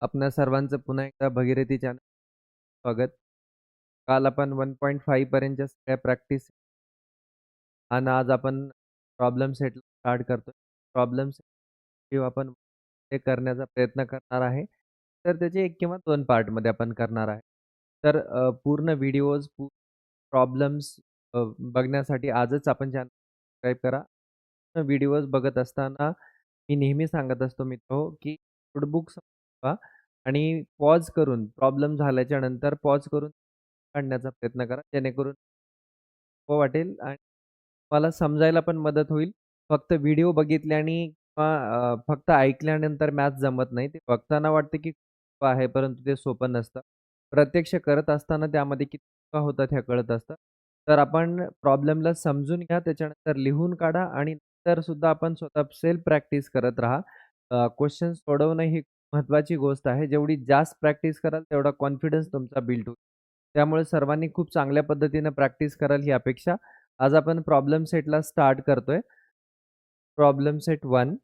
आपणा सर्वांचं पुन्हा एकदा भगीरथी चॅनल स्वागत. काल आपण 1.5 पर्यंतच्या सगळ्या प्रॅक्टिस आणि आज आपण प्रॉब्लेम सेट स्टार्ट करतोय. प्रॉब्लेम सेट आपण ते करण्याचा प्रयत्न करणार आहे. तर त्याचे 1 किंवा 2 पार्टमध्ये आपण करणार आहे. तर पूर्ण व्हिडिओज प्रॉब्लेम्स बघण्यासाठी आजच आपण चॅनल सबस्क्राईब करा. व्हिडिओज बघत असताना मी नेहमी सांगत असतो मित्रो, की नोटबुक्स आणि पॉज करून प्रॉब्लेम झाल्याच्या नंतर पॉज करून काढण्याचा प्रयत्न करा. जेणेकरून सोपं वाटेल आणि तुम्हाला समजायला पण मदत होईल. फक्त व्हिडिओ बघितल्याने किंवा फक्त ऐकल्यानंतर मॅथ जमत नाही. ते बघताना वाटतं की सोपं आहे, परंतु ते सोपं नसतं. प्रत्यक्ष करत असताना त्यामध्ये किती चुका होतात हे कळत असतं. तर आपण प्रॉब्लेमला समजून घ्या, त्याच्यानंतर लिहून काढा आणि नंतर सुद्धा आपण स्वतः सेल्फ प्रॅक्टिस करत राहा. क्वेश्चन्स सोडवणं ही महत्त्वाची गोष्ट आहे. जेवढी जास्त प्रॅक्टिस कराल, तेवढा कॉन्फिडन्स तुमचा बिल्ड होईल. त्यामुळे सर्वांनी खूप चांगल्या पद्धतीने प्रॅक्टिस कराल ही अपेक्षा. आज आपण प्रॉब्लेम सेटला स्टार्ट करतोय. Problem set 1.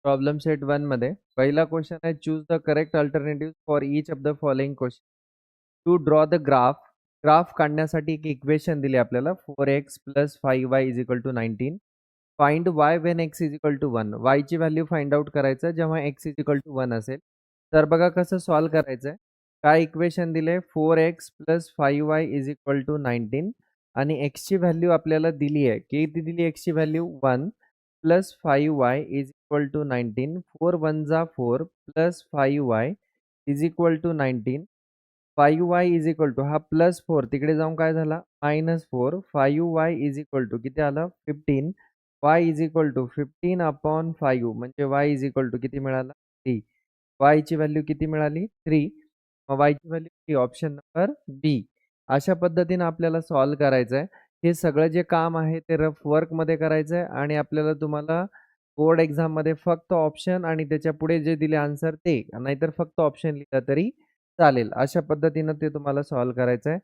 प्रॉब्लेम सेट 1 मध्ये पहिला क्वेश्चन आहे choose the correct alternative for each of the following question. To draw the graph. Graph काढण्यासाठी एक इक्वेशन दिली आपल्याला 4x + 5y = 19. Find y when x = 1. y ची व्हॅल्यू फाइंड आउट करायचं जेव्हा x = 1 असेल. तर बघा कसं सॉल्व्ह करायचं. काय इक्वेशन दिले 4x + 5y = 19 आणि x ची व्हॅल्यू आपल्याला दिली आहे. किती दिली x ची व्हॅल्यू 1 + 5y = 19. 4 1 जा 4 + 5y = 19. 5y हा +4 तिकडे जाऊन काय झाला -4. 5y किती आलं 15. y 15/5 म्हणजे y किती मिळाला 3. y ची व्हॅल्यू किती मिळाली 3. मग y ची व्हॅल्यू किती ऑप्शन नंबर बी. अशा पद्धतीने आपल्याला सॉल्व्ह करायचं आहे. हे सगळं जे काम आहे ते रफ वर्कमध्ये करायचं आहे आणि आपल्याला तुम्हाला बोर्ड एक्झाममध्ये फक्त ऑप्शन आणि त्याच्यापुढे जे दिले आन्सर ते, नाहीतर फक्त ऑप्शन लिहिलं तरी चालेल. अशा पद्धतीनं ते तुम्हाला सॉल्व्ह करायचं आहे.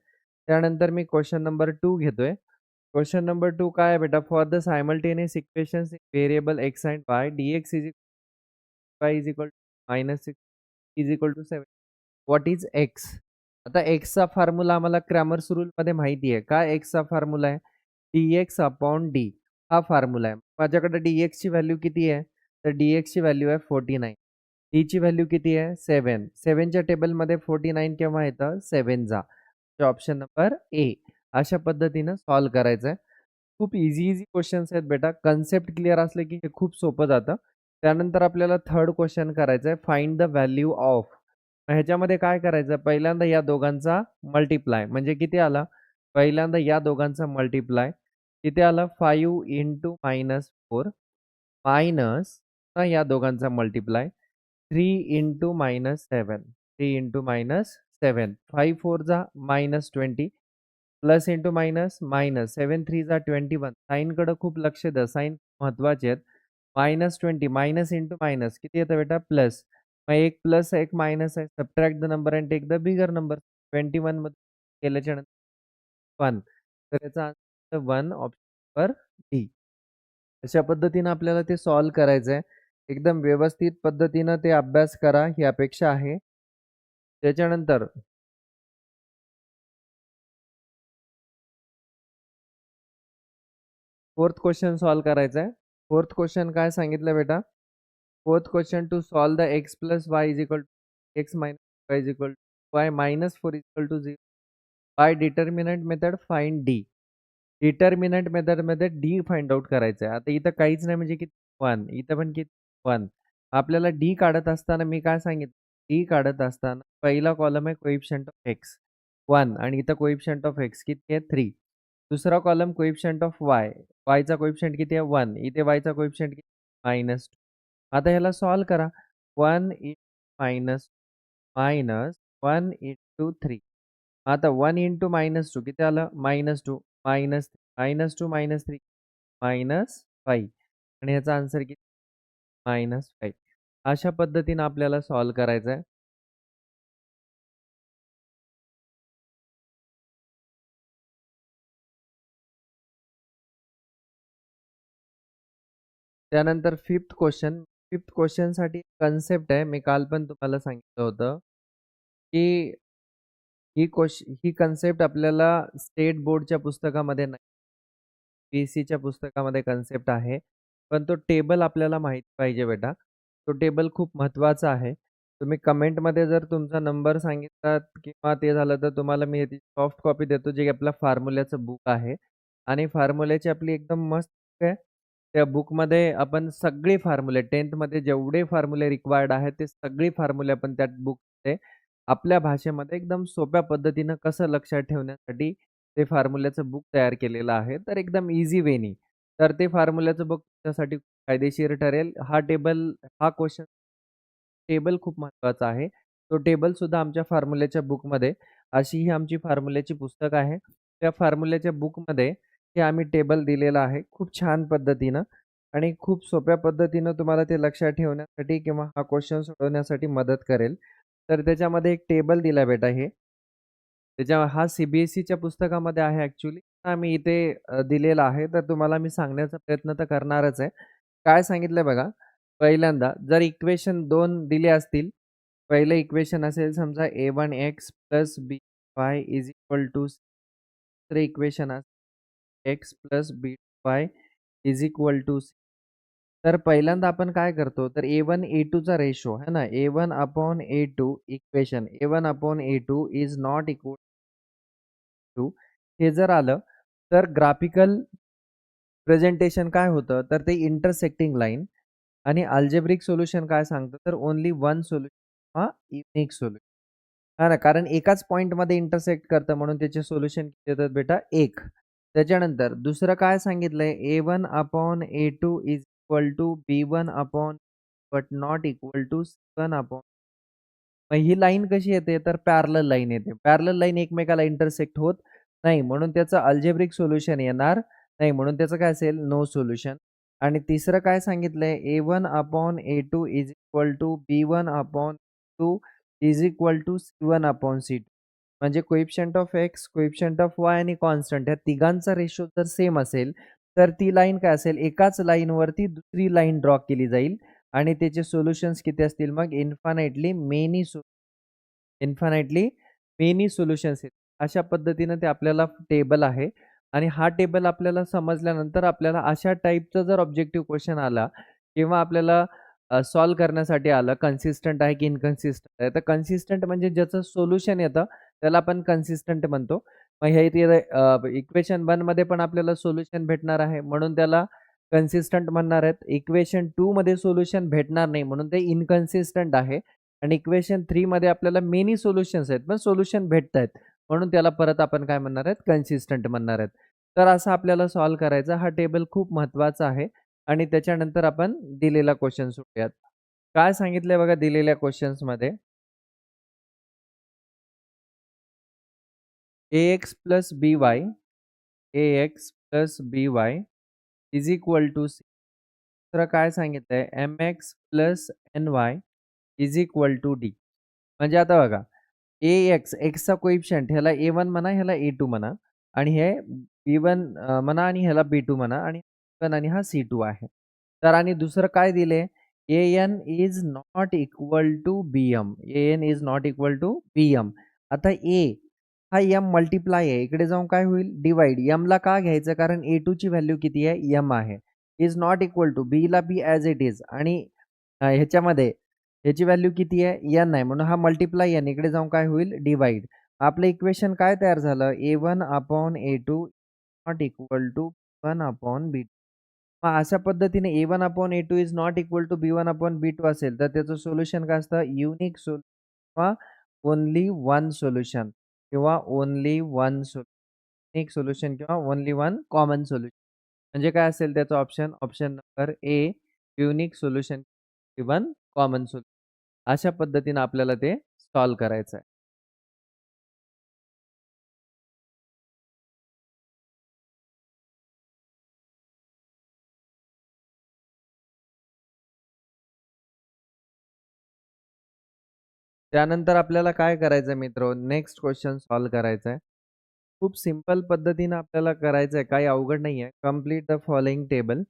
त्यानंतर मी क्वेश्चन नंबर 2 घेतोय. क्वेश्चन नंबर 2 काय आहे बेटा? For the simultaneous equations in variable x end y dx y -6 7. What is x? आता xचा फॉर्म्युला आम्हाला क्रॅमर्स रूलमध्ये माहिती आहे. काय xचा फॉर्म्युला आहे? dx/d हा फॉर्म्युला आहे. माझ्याकडे dx ची व्हॅल्यू किती आहे? तर dx ची व्हॅल्यू आहे 49. d ची व्हॅल्यू किती आहे? 7. 7 च्या टेबलमध्ये 49 केव्हा येतं? 7 जा. ऑप्शन नंबर ए. अशा पद्धतीनं सॉल्व्ह करायचं आहे. खूप ईझी क्वेश्चन्स आहेत बेटा. कन्सेप्ट क्लिअर असले की हे खूप सोपं जातं. त्यानंतर आपल्याला थर्ड क्वेश्चन करायचा आहे. Find the value of. ह्याच्यामध्ये काय करायचं? पहिल्यांदा या दोघांचा मल्टिप्लाय म्हणजे किती आला? पहिल्यांदा या दोघांचा मल्टिप्लाय किती आला? 5 × -4 मायनस या दोघांचा मल्टिप्लाय 3 × -7. 3 × -7. 5 4 जा -20. Plus into minus, minus. 7 3 जा 21. साइनकडे खूप लक्ष द्या. साइन महत्त्वाचे आहेत. -20 मायनस इंटू मायनस किती येतं बेटा? प्लस. मग एक प्लस एक मायनस आहे. Subtract the number and take the bigger number. 21 मध्ये केल्याच्या नंतर 1. तर याचा आन्सर 1 ऑप्शन नंबर डी. अशा पद्धतीनं आपल्याला ते सॉल्व्ह करायचं आहे. एकदम व्यवस्थित पद्धतीनं ते अभ्यास करा ही अपेक्षा आहे. त्याच्यानंतर फोर्थ क्वेश्चन सॉल्व्ह करायचा आहे. फोर्थ क्वेश्चन काय सांगितलं बेटा? Fourth question to solve the x + y x - y y -4 0 by determinant method find D. Determinant मेथडमध्ये डी फाइंड आउट करायचं आहे. आता इथं काहीच नाही म्हणजे किती 1 इथं पण किती 1. आपल्याला डी काढत असताना मी काय सांगितलं? डी काढत असताना पहिला कॉलम आहे कोएफिशियंट ऑफ एक्स 1 आणि इथं कोएफिशियंट ऑफ एक्स किती आहे 3. दुसरा कॉलम कोएफिशियंट ऑफ वाय. वायचा कोएफिशियंट किती आहे 1. इथे वायचा कोएफिशियंट किती -2. आता ह्याला सॉल्व्ह करा. 1 मायनस मायनस 1 3. आता 1 -2 किती आलं? -2 -2 -3 -5 आणि ह्याचा आन्सर किती? -5. अशा पद्धतीने आपल्याला सॉल्व्ह करायचं आहे. त्यानंतर फिफ्थ क्वेश्चनसाठी कन्सेप्ट आहे. मी काल पण तुम्हाला सांगितलं होतं, की ही कन्सेप्ट आपल्याला स्टेट बोर्डच्या पुस्तकामध्ये नाही. पी-सी-च्या पुस्तकामध्ये कन्सेप्ट आहे. पण तो टेबल आपल्याला माहिती पाहिजे बेटा. तो टेबल खूप महत्त्वाचा आहे. तुम्ही कमेंटमध्ये जर तुमचा नंबर सांगितलात किंवा ते झालं तर तुम्हाला मी याची सॉफ्ट कॉपी देतो, जे आपल्या फॉर्म्युल्याचं बुक आहे आणि फॉर्म्युल्याची आपली एकदम मस्त बुक आहे. त्या बुकमध्ये आपण सगळे फॉर्म्युले 10th जेवढे फॉर्म्युले रिक्वायर्ड आहेत, ते सगळे फॉर्म्युले आपण त्या बुकमध्ये आपल्या भाषेमध्ये एकदम सोप्या पद्धतीनं कसं लक्षात ठेवण्यासाठी ते फॉर्म्युल्याचं बुक तयार केलेलं आहे. तर एकदम ईझी वेनी. तर ते फॉर्म्युल्याचं बुक तुमच्यासाठी फायदेशीर ठरेल. हा क्वेश्चन टेबल खूप महत्त्वाचा आहे. तो टेबलसुद्धा आमच्या फॉर्म्युल्याच्या बुकमध्ये अशी ही आमची फॉर्म्युल्याची पुस्तक आहे. त्या फॉर्म्युल्याच्या बुकमध्ये हे आम्ही टेबल दिलेलं आहे. खूप छान पद्धतीनं आणि खूप सोप्या पद्धतीनं तुम्हाला ते लक्षात ठेवण्यासाठी किंवा हा क्वेश्चन सोडवण्यासाठी मदत करेल. तर त्याच्यामध्ये एक टेबल दिला बेटा हे. हा सी-बी-एस-सीच्या पुस्तकामध्ये आहे ॲक्चुअली. मी इथे दिलेला आहे. तर तुम्हाला मी सांगण्याचा प्रयत्न तर करणारच आहे. काय सांगितलंय बघा, पहिल्यांदा जर इक्वेशन 2 दिले असतील, पहिलं इक्वेशन असेल समजा a1x by is equal to दुसरं equation x by is equal to तर पहिल्यांदा आपण काय करतो, तर A1, A2चा रेशो आहे ना, A1/A2 equation A1/A2 is not equal to हे जर आलं, तर ग्राफिकल प्रेझेंटेशन काय होतं, तर ते इंटरसेक्टिंग लाईन आणि अल्जेब्रिक सोल्युशन काय सांगतं, तर ओन्ली वन सोल्युशन हां, युनिक सोल्युशन. हां ना, कारण एकाच पॉइंटमध्ये इंटरसेक्ट करतं म्हणून त्याचे सोल्युशन किती येतात बेटा 1. त्याच्यानंतर दुसरं काय सांगितलंय A1/A2 is equal to B1 but not equal to C1 मग ही लाईन कशी येते तर पॅरलल लाईन येते. पॅरलल लाईन एकमेकाला इंटरसेक्ट होत नाही म्हणून त्याचं अल्जेब्रिक सोल्युशन येणार नाही म्हणून त्याचं काय असेल नो सोल्युशन. आणि तिसरं काय सांगितलंय A1/A2 is equal to B1/2 is equal to C1/C2 म्हणजे coefficient of X, coefficient of Y आणि कॉन्स्टंट या तिघांचा रेशो जर सेम असेल, तर ती लाईन काय असेल एकाच लाईनवरती दुसरी लाईन ड्रॉ केली जाईल आणि त्याचे सोल्युशन्स किती असतील मग इन्फानाइटली मेनी सोल्युशन्स आहेत. अशा पद्धतीनं ते आपल्याला टेबल आहे आणि हा टेबल आपल्याला समजल्यानंतर आपल्याला अशा टाइपचा जर ऑब्जेक्टिव्ह क्वेशन आला किंवा आपल्याला सॉल्व्ह करण्यासाठी आलं कन्सिस्टंट आहे की इन्कन्सिस्टंट आहे. तर कन्सिस्टंट म्हणजे ज्याचं सोल्युशन येतं त्याला आपण कन्सिस्टंट म्हणतो. मग हे इथे इक्वेशन 1 मध्ये पण आपल्याला सोल्युशन भेटणार आहे म्हणून त्याला कन्सिस्टंट म्हणणार आहेत. इक्वेशन 2 मध्ये सोल्युशन भेटणार नाही म्हणून ते इन्कन्सिस्टंट आहे. आणि इक्वेशन 3 मध्ये आपल्याला मेनी सोल्युशन्स आहेत, पण सोल्युशन भेटतायत. म्हणून त्याला परत आपण काय म्हणणार आहेत, कन्सिस्टंट म्हणणार आहेत. तर असं आपल्याला सॉल्व्ह करायचा. हा टेबल खूप महत्त्वाचा आहे आणि त्याच्यानंतर आपण दिलेला क्वेशन सोडूयात. काय सांगितलंय बघा दिलेल्या क्वेशन्समध्ये ax plus by is equal to C. दुसरं काय सांगितलंय mx plus ny is equal to D. म्हणजे आता बघा एक्सचा कोइफिशियंट ह्याला A1 म्हणा, ह्याला A2 म्हणा आणि हे B1 म्हणा आणि ह्याला B2 म्हणा आणि B1 आणि हा C2 आहे. तर आणि दुसरं काय दिले AN is not equal to BM. AN is not equal to BM. आता A हा M मल्टिप्लाय आहे. इकडे जाऊन काय होईल डिव्हाइड. Mला का घ्यायचं कारण A2 ची व्हॅल्यू किती आहे M आहे. इज नॉट इक्वल टू Bला B ॲज इट इज आणि ह्याच्यामध्ये ह्याची व्हॅल्यू किती आहे n आहे म्हणून हा मल्टिप्लाय n इकडे जाऊन काय होईल डिव्हाइड. आपलं इक्वेशन काय तयार झालं A1/A2 not equal to B1 upon B2. मग अशा पद्धतीने A1 upon A2 is not equal to B1 upon B2 असेल, तर त्याचं सोल्युशन काय असतं? युनिक किंवा ओन्ली वन सोल्युशन किंवा ओन्ली वन युनिक सोल्युशन किंवा ओन्ली वन कॉमन सोल्युशन. म्हणजे काय असेल त्याचं option? Option number A, unique solution one common solution. अशा पद्धतीने आपल्याला ते सॉल्व्ह करायचं आहे. त्यानंतर आपल्याला काय करायचं आहे मित्रांनो, नेक्स्ट क्वेश्चन सॉल्व्ह करायचा आहे. खूप सिंपल पद्धतीने आपल्याला करायचं आहे. काही अवघड नाही आहे. Complete the following table.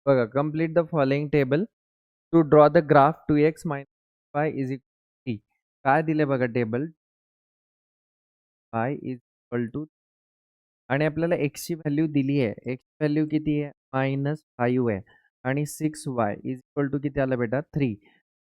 बघा, complete the following table to draw the graph 2x -y is equal काय दिले बघा table. y is equal to आणि आपल्याला x ची व्हॅल्यू दिली आहे. x ची व्हॅल्यू किती आहे? -5 आहे आणि 6y इज इक्वल टू किती आलं बेटा? 3.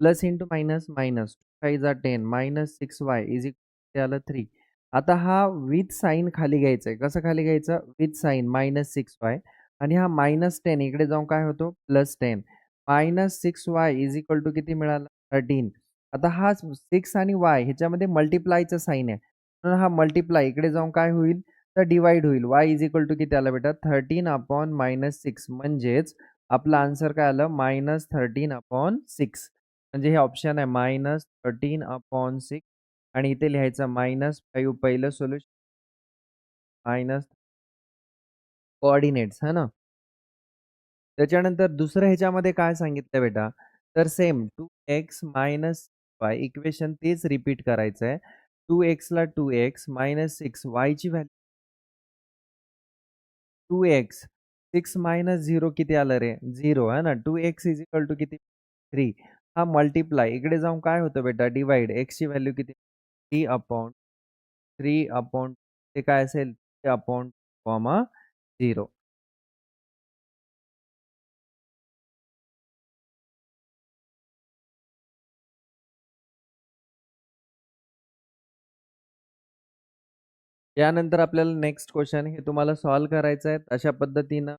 प्लस इंटू मायनस मायनस 5 जा 10 मायनस 6y इज इक्वल आलं 3. आता हा विथ साइन खाली घ्यायचा आहे. कसं खाली घ्यायचं? विथ साइन -6y आणि हा -10 इकडे जाऊन काय होतो? +10. -6y इज इक्वल टू किती मिळालं? 13. आता हा 6 आणि y ह्याच्यामध्ये मल्टिप्लायचा साइन आहे. म्हणून हा मल्टिप्लाय इकडे जाऊन काय होईल? तर डिव्हाईड होईल. y इज इक्वल टू किती आलं बेटा? 13/-6 म्हणजेच आपला आन्सर काय आलं? -13/6. म्हणजे हे ऑप्शन आहे -13/6 आणि इथे लिहायचं -5 पहिलं सोल्युशन मायनस कोऑर्डिनेट्स है ना. त्याच्यानंतर दुसरं ह्याच्यामध्ये काय सांगितलं बेटा? तर सेम 2x -y इक्वेशन तेच रिपीट करायचं आहे. 2x ला 2x -6 y ची व्हॅल्यू 2x 6 -0 किती आलं रे? 0 आहे ना. 2x इज इक्वल टू किती? 3. हा मल्टिप्लाय इकडे जाऊन काय होतं बेटा? डिव्हाईड x ची व्हॅल्यू किती? 3/3 ते काय असेल? 3/0. यानंतर आपल्याला नेक्स्ट क्वेश्चन हे तुम्हाला सॉल्व्ह करायचं आहे. अशा पद्धतीनं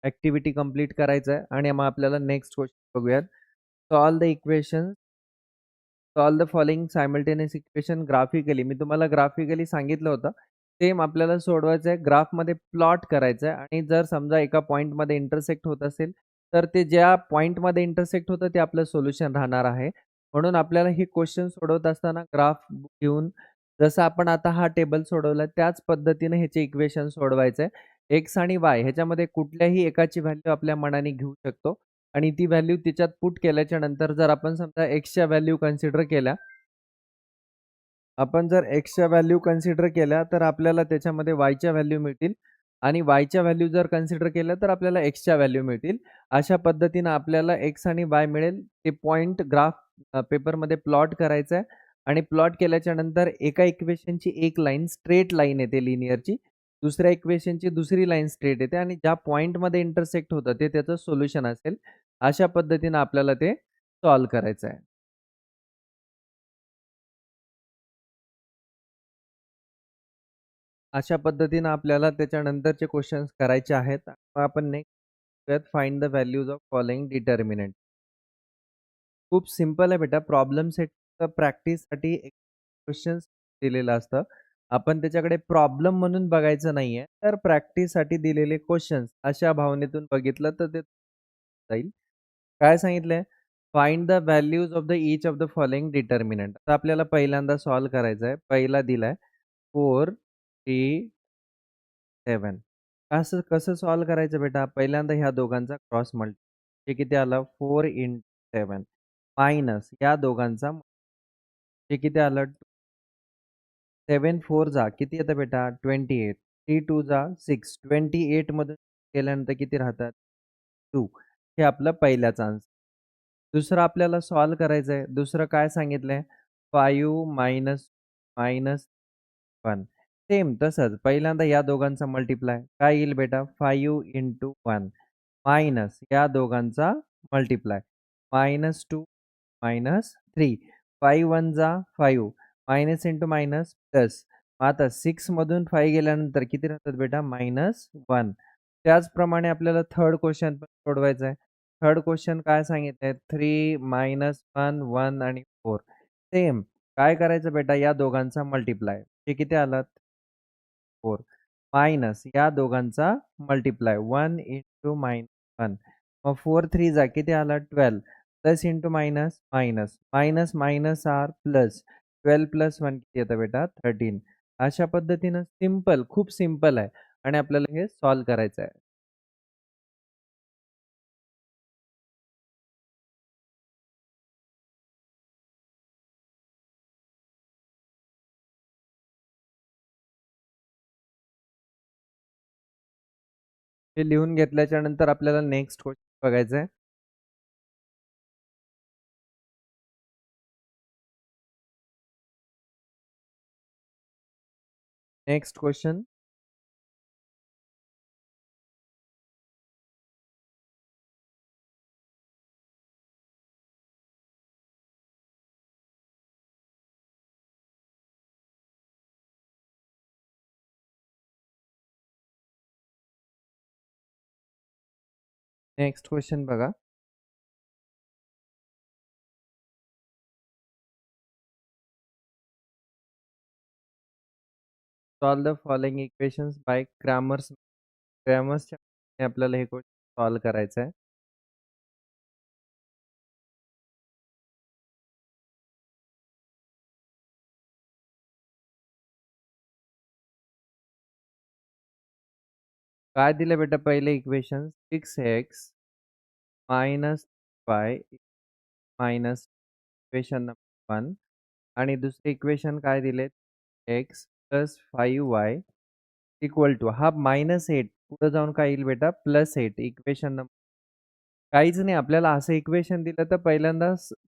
ॲक्टिव्हिटी कंप्लीट करायचं आहे आणि मग आपल्याला नेक्स्ट क्वेश्चन बघूयात. Solve the equation solve the following simultaneous equation graphically. मी तुम्हाला ग्राफिकली सांगितलं होतं. सेम आपल्याला सोडवायचं आहे. ग्राफमध्ये प्लॉट करायचं आहे आणि जर समजा एका पॉइंटमध्ये इंटरसेक्ट होत असेल, तर ते ज्या पॉइंटमध्ये इंटरसेक्ट होतं ते आपलं सोल्युशन राहणार आहे. म्हणून आपल्याला हे क्वेश्चन सोडवत असताना ग्राफ घेऊन जसं आपण आता हा टेबल सोडवला त्याच पद्धतीने ह्याचे इक्वेशन सोडवायचं आहे. एक्स आणि वाय ह्याच्यामध्ये कुठल्याही एकाची व्हॅल्यू आपल्या मनाने घेऊ शकतो आणि ती व्हॅल्यू त्याच्यात पुट केल्याच्या नंतर जर आपण समजा एक्सच्या व्हॅल्यू कन्सिडर केल्या आपण जर एक्सच्या व्हॅल्यू कन्सिडर केल्या, तर आपल्याला त्याच्यामध्ये वायच्या व्हॅल्यू मिळतील आणि वायच्या व्हॅल्यू जर कन्सिडर केल्या, तर आपल्याला एक्सच्या व्हॅल्यू मिळतील. अशा पद्धतीनं आपल्याला एक्स आणि वाय मिळेल. ते पॉइंट ग्राफ पेपरमध्ये प्लॉट करायचं आहे आणि प्लॉट केल्याच्या नंतर एका इक्वेशनची एक लाईन स्ट्रेट लाईन येते लिनियरची. दुसऱ्या इक्वेशनची दुसरी लाईन स्ट्रेट येते आणि ज्या पॉइंटमध्ये इंटरसेक्ट होतं ते त्याचं सोल्युशन असेल. अशा पद्धतीनं आपल्याला ते सॉल्व्ह करायचं आहे. अशा पद्धतीनं आपल्याला त्याच्यानंतरचे क्वेश्चन्स करायचे आहेत. मग आपण next find the values of following determinant. खूप सिंपल आहे बेटा. प्रॉब्लेम सेटचं प्रॅक्टिससाठी एक क्वेश्चन्स दिलेलं असतं. आपण त्याच्याकडे प्रॉब्लेम म्हणून बघायचं नाहीये, तर प्रॅक्टिससाठी दिलेले क्वेश्चन्स अशा भावनेतून बघितलं तर ते जाईल. काय सांगितलंय? Find the values of the each of the following determinant. आता आपल्याला पहिल्यांदा सॉल्व्ह करायचं आहे. पहिला दिलाय 4, 3, 7. असं कसं सॉल्व्ह करायचं बेटा? पहिल्यांदा ह्या दोघांचा क्रॉस मल्टी हे किती आलं? 4 7 मायनस या दोघांचा हे किती आलं? 7 4 जा किती येतं बेटा? 28. 3 2 जा 6. 28 मधून केल्यानंतर किती राहतात? 2. हे आपलं पहिल्याचा आन्सर. दुसरं आपल्याला सॉल्व्ह करायचं आहे. दुसरं काय सांगितलंय? 5 मायनस मायनस 1. सेम तसंच पहिल्यांदा या दोघांचा मल्टिप्लाय काय येईल बेटा? 5 1 मायनस या दोघांचा मल्टिप्लाय. -2 -3 5 1 जा 5 मायनस इंटू मायनस प्लस. आता 6 मधून 5 गेल्यानंतर किती राहतात बेटा? -1. त्याचप्रमाणे आपल्याला थर्ड क्वेश्चन पण सोडवायचा आहे. थर्ड क्वेश्चन काय सांगितलंय? 3 -1 1 आणि 4 सेम. काय करायचं बेटा? या दोघांचा मल्टिप्लाय. हे किती आलं? 4 मायनस या दोघांचा मल्टिप्लाय 1 इंटू -1 मग 4 3 जा किती आला? 12 plus into minus minus minus minus आर प्लस 12 प्लस 1 किती येतं बेटा? 13. अशा पद्धतीनं सिंपल, खूप सिंपल आहे आणि आपल्याला हे सॉल्व्ह करायचं आहे. हे लिहून घेतल्याच्या नंतर आपल्याला नेक्स्ट क्वेश्चन बघायचा आहे. Next question. नेक्स्ट क्वेश्चन बघा. Solve the following equations by Cramer's. क्रॅमर्सच्या आपल्याला हे क्वेश्चन सॉल्व करायचं आहे. काय दिलं बेटा? पहिले equation 6x minus y minus equation number 1 आणि दुसरे इक्वेशन काय दिले? X plus 5y equal to हा -8 पुढे जाऊन काय येईल बेटा? +8 इक्वेशन नंबर. काहीच नाही, आपल्याला असं इक्वेशन दिलं तर पहिल्यांदा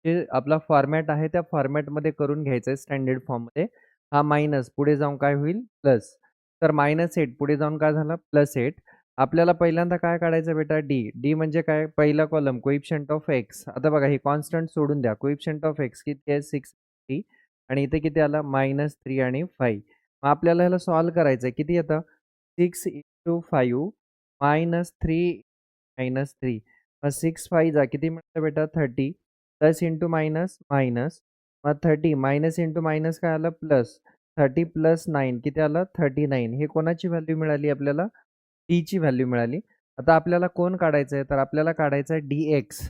जे आपला फॉर्मॅट आहे त्या फॉर्मॅटमध्ये करून घ्यायचं आहे स्टँडर्ड फॉर्ममध्ये. हा मायनस पुढे जाऊन काय होईल? प्लस. तर -8 पुढे जाऊन काय झालं? +8. आपल्याला पहिल्यांदा काय काढायचं बेटा? डी म्हणजे काय? पहिला कॉलम कोइफिशिएंट ऑफ एक्स. आता बघा हे कॉन्स्टंट सोडून द्या. कोइफिशिएंट ऑफ एक्स किती आहे? 6 आणि इथे किती आला? -3 आणि 5. मग आपल्याला ह्याला सॉल्व्ह करायचं आहे. किती येतं? 6 इंटू 5 -3 मग 6 5 जा किती मिळतं बेटा? 30 प्लस इंटू मायनस मायनस मग 30 मायनस इंटू मायनस काय आलं? प्लस 30 प्लस 9 किती आलं? 39. हे कोणाची व्हॅल्यू मिळाली आपल्याला? ची व्हॅल्यू मिळाली. आता आपल्याला कोण काढायचं आहे? तर आपल्याला काढायचं आहे डी-एक्स.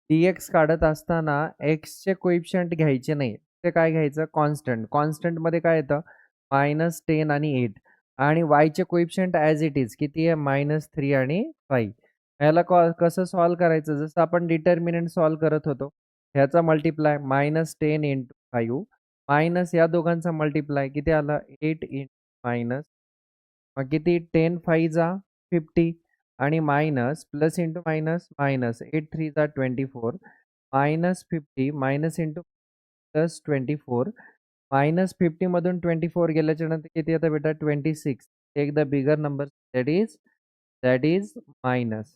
डी-एक्स काढत असताना एक्सचे कोइफिशिएंट घ्यायचे नाही. ते काय घ्यायचं? कॉन्स्टंट. कॉन्स्टंटमध्ये काय येतं? -10 आणि 8 आणि वायचे कोइफिशिएंट ॲज इट इज किती आहे? -3 आणि 5. ह्याला कसं सॉल्व्ह करायचं? जसं आपण डिटर्मिनंट सॉल्व्ह करत होतो. ह्याचा मल्टिप्लाय -10 इंटू 5 मायनस या दोघांचा मल्टिप्लाय किती आला? 8 इंटू मायनस मग किती? 10 5 जा 50 आणि minus plus into minus minus 8 3 जा 24 -50 मायनस इंटू प्लस 24 -50 मधून 24 गेल्याच्या नंतर किती येतं बेटा? 26. Take the bigger number that is minus.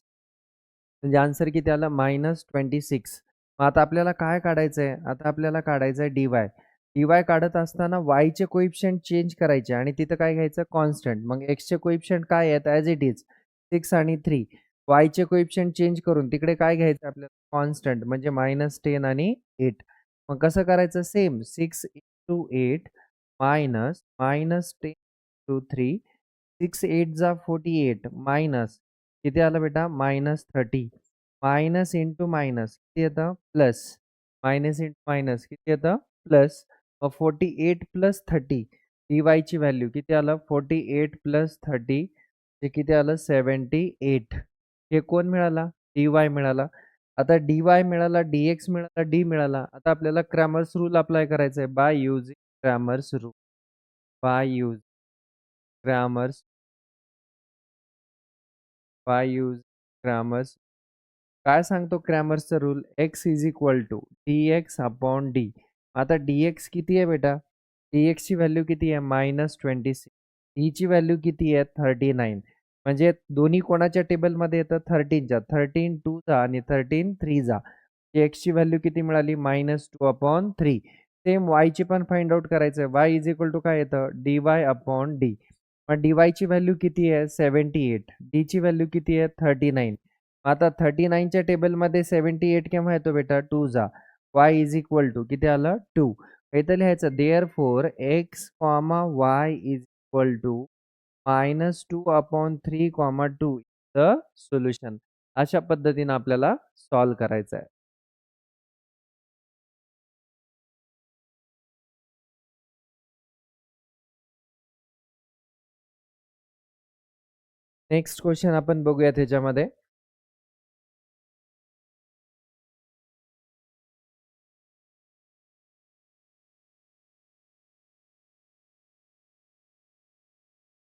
म्हणजे आन्सर किती आला? -26. मग आता आपल्याला काय काढायचं आहे? आता आपल्याला काढायचं आहे डी-वाय. डी-वाय काढत असताना वायचे कोइफिशिएंट चेंज करायचे आणि तिथं काय घ्यायचं? कॉन्स्टंट. मग एक्सचे कोइफिशिएंट काय आहेत? ॲज इट इज 6 आणि 3. वायचे कोइफिशिएंट चेंज करून तिकडे काय घ्यायचं आपल्याला? कॉन्स्टंट म्हणजे -10 आणि 8. मग कसं करायचं? सेम 6 इंटू 8 मायनस -10 इंटू 3 6 8 जा 48 मायनस किती आलं बेटा? -30 मायनस इंटू मायनस किती येतं? प्लस मायनस इंटू मायनस किती येतं? प्लस. मग 48 प्लस 30 डी-वायची व्हॅल्यू किती आलं? 48 प्लस 30 हे किती आलं? 78. हे कोण मिळाला? डी-वाय मिळाला. आता डी-वाय मिळाला, डी-एक्स मिळाला, डी मिळाला. आता आपल्याला क्रॅमर्स रूल अप्लाय करायचा आहे. By using Cramer's rule. By use Cramer's by use Cramer's. काय सांगतो क्रॅमर्सचा rule? X is equal to d x upon D. आता डी-एक्स किती आहे बेटा? डी-एक्सची व्हॅल्यू किती आहे? -26. ची व्हॅल्यू किती आहे? 39. म्हणजे दोन्ही कोणाच्या टेबलमध्ये येतं 13च्या 13 2 जा आणि 13 3 जा. एक्सची व्हॅल्यू किती मिळाली -2/3. सेम वायची पण फाइंड आउट करायचं आहे. वाय इज इक्वल टू काय येतं dy/dy. मग डी व्हॅल्यू किती आहे 78. डीची व्हॅल्यू किती आहे 39. आता 39च्या टेबलमध्ये 78 केव्हा येतो बेटा 2 जा. वाय इज इक्वल टू किती आलं 2. इथं लिहायचं therefore X, Y is equal to -2/3, 2 the solution. अशा पद्धतीने आपल्याला सॉल्व्ह करायचं आहे. नेक्स्ट क्वेश्चन आपण बघूयात ह्याच्यामध्ये.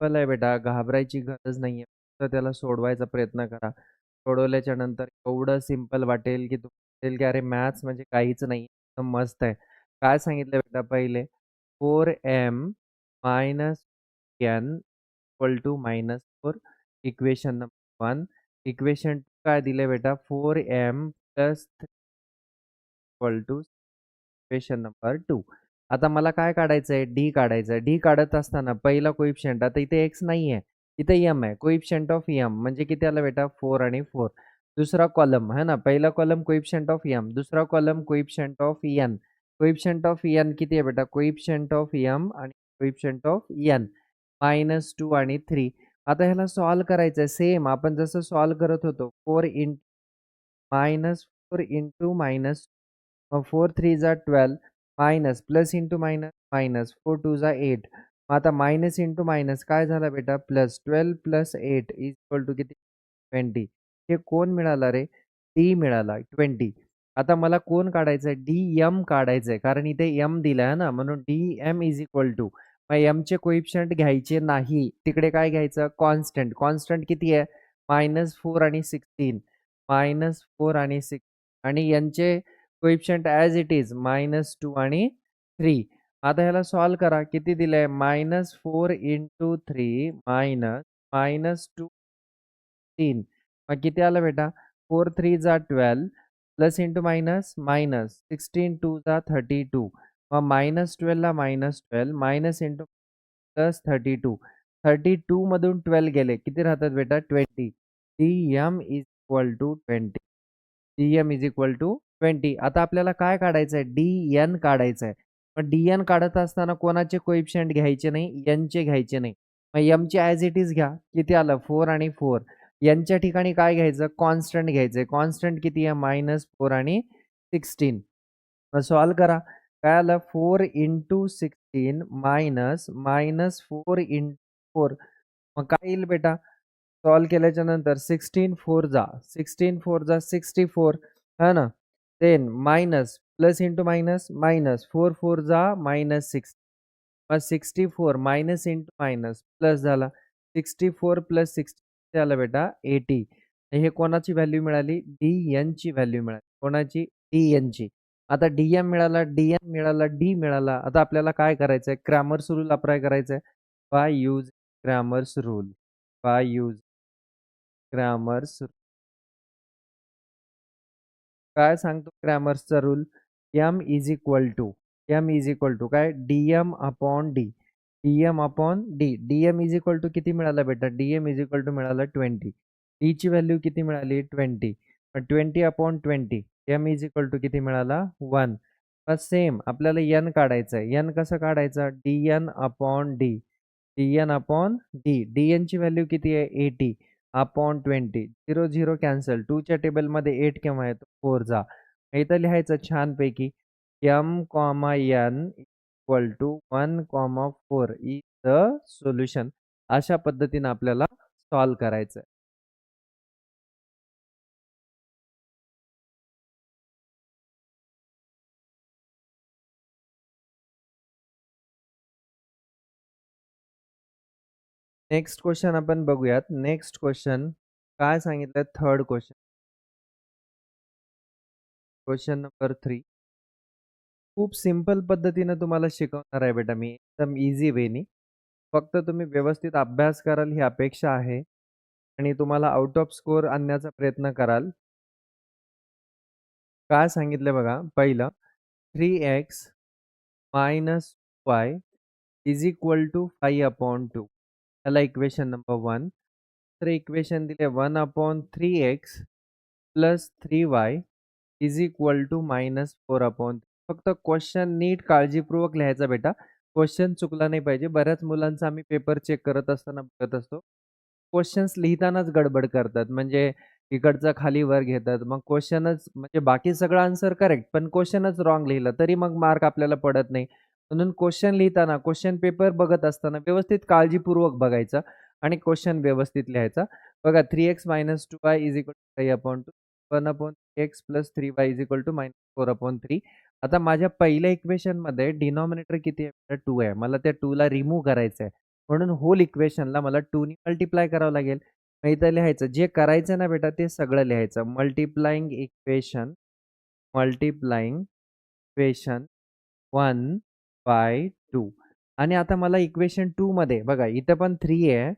सिंपल आहे बेटा, घाबरायची गरज नाहीये. तर त्याला सोडवायचा प्रयत्न करा. सोडवल्याच्या नंतर एवढं सिंपल वाटेल, की तुम्हाला वाटेल की अरे मॅथ्स म्हणजे काहीच नाही. एकदम मस्त आहे. काय सांगितलं बेटा पहिले 4m minus n equal to -4. Equation number 1. Equation काय दिले बेटा 4m plus equal to equation number 2. आता मला काय काढायचं आहे डी काढायचं आहे. डी काढत असताना पहिला कोइफिशिएंट आता इथे एक्स नाही आहे. इथे एम आहे. कोइफिशिएंट ऑफ एम म्हणजे किती आला बेटा 4 आणि 4. दुसरा कॉलम है ना. पहिला कॉलम कोइफिशिएंट ऑफ एम, दुसरा column coefficient of N. Coefficient of N किती आहे बेटा कोइफिशिएंट ऑफ एम आणि कोइफिशिएंट ऑफ एन -2 आणि 3. आता ह्याला सॉल्व्ह करायचं आहे. सेम आपण जसं सॉल्व्ह करत होतो 4 इन -4 इंटू मायनस 4 3 जा 12 minus plus into minus minus 4 2 जा 8. मग आता मायनस इंटू मायनस काय झालं बेटा plus 12 plus 8 is equal to किती 20. हे कोण मिळाला रे डी मिळाला 20. आता मला कोण काढायचं आहे डी एम काढायचं आहे कारण इथे एम दिला आहे ना म्हणून D M is equal to मग एमचे कोइफिशिएंट घ्यायचे नाही तिकडे काय घ्यायचं कॉन्स्टंट. कॉन्स्टंट किती आहे -4 आणि 16. -4 आणि 6 आणि यांचे कोइफिशिएंट ॲज इट इज -2 आणि 3. आता ह्याला सॉल्व्ह करा. किती दिलंय -4 इंटू 3 -2 3. मग किती आलं बेटा 4 3 जा 12 प्लस इंटू मायनस मायनस 16 2 जा 32. मग -12 ला -12 मायनस इंटू प्लस 32. 32 मधून 12 गेले किती राहतात बेटा 20. DM is equal to 20. DM is equal to 20. आता आपल्याला काय काढायचं आहे DN काढायचं आहे. मग DN काढत असताना कोणाचे कोइफिशिएंट घ्यायचे नाही यांचे घ्यायचे नाही. मग एमचे ॲज इट इज घ्या. किती आलं 4 आणि 4. यांच्या ठिकाणी काय घ्यायचं कॉन्स्टंट घ्यायचंय. कॉन्स्टंट किती आहे -4 आणि 16. मग सॉल्व्ह करा. काय आलं 4 इंटू 16 मायनस 4 इंटू 4. मग काय येईल बेटा सॉल्व्ह केल्याच्या नंतर 16 4 जा 16 4 जा 64 है ना. Then minus plus into minus minus 4 4 जा -6. मग 64 मायनस इंटू मायनस प्लस झाला 64 प्लस 60 झालं बेटा 80. हे कोणाची व्हॅल्यू मिळाली डी एन ची व्हॅल्यू मिळाली. कोणाची डी एन ची. आता डीएम मिळाला डीएन मिळाला डी मिळाला. आता आपल्याला काय करायचंय क्रॅमर्स रूल अप्लाय करायचंय. By use Cramer's rule. By use Cramer's काय सांगतो क्रॅमर्सचा rule m is equal to काय d m upon d. D m upon d. D m is equal to किती मिळाला बेटा डीएम इज इक्वल टू मिळाला 20. डीची व्हॅल्यू किती मिळाली 20. 20 upon 20 M is equal to किती मिळाला 1. सेम आपल्याला एन काढायचं आहे. एन कसं काढायचं d n upon d. D n upon d. डीएनची व्हॅल्यू किती आहे 80 अपॉन 20. 0 0 कॅन्सल. 2 च्या टेबलमध्ये 8 केव्हा येतो 4 जा. इथं लिहायचं छानपैकी M comma N equal to 1 comma 4 is the solution. अशा पद्धतीने आपल्याला सॉल्व्ह करायचं आहे. नेक्स्ट क्वेश्चन आपण बघूयात. नेक्स्ट क्वेश्चन काय सांगितलं थर्ड क्वेश्चन. Question number 3. खूप सिंपल पद्धतीने तुम्हाला शिकवणार आहे बेटा मी एकदम इझी वेनी. फक्त तुम्ही व्यवस्थित अभ्यास कराल ही अपेक्षा आहे. आणि तुम्हाला आउट ऑफ स्कोर आणण्याचा प्रयत्न कराल. काय सांगितलंय बघा, पहिलं 3x minus Y is equal to 5/2. त्याला इक्वेशन नंबर 1. तर इक्वेशन दिले 1/3x plus 3y is equal to -4/3. फक्त क्वेश्चन नीट काळजीपूर्वक लिहायचा बेटा. क्वेश्चन चुकला नाही पाहिजे. बऱ्याच मुलांचा आम्ही पेपर चेक करत असताना बघत असतो. क्वेश्चन्स लिहितानाच गडबड करतात. म्हणजे इकडचं खाली वर घेतात. मग क्वेश्चनच म्हणजे बाकी सगळं आन्सर करेक्ट, पण क्वेश्चनच रॉंग लिहिलं तरी मग मार्क आपल्याला पडत नाही. म्हणून क्वेश्चन लिहिताना, क्वेश्चन पेपर बघत असताना व्यवस्थित काळजीपूर्वक बघायचं आणि क्वेश्चन व्यवस्थित लिहायचा. बघा 3x - 2y = 5/2. 1/x + 3y = -4/3. आता माझ्या पहिल्या इक्वेशनमध्ये डिनॉमिनेटर किती आहे? 2 आहे. मला त्या 2 ला रिमूव्ह करायचं आहे. म्हणून होल इक्वेशनला मला 2 नी मल्टिप्लाय करावं लागेल. मग इथं लिहायचं. जे करायचं ना बेटा ते सगळं लिहायचं. मल्टिप्लाइंग इक्वेशन 1/2 आणि आता मला इक्वेशन 2 मध्ये बघा इथे पण 3 आहे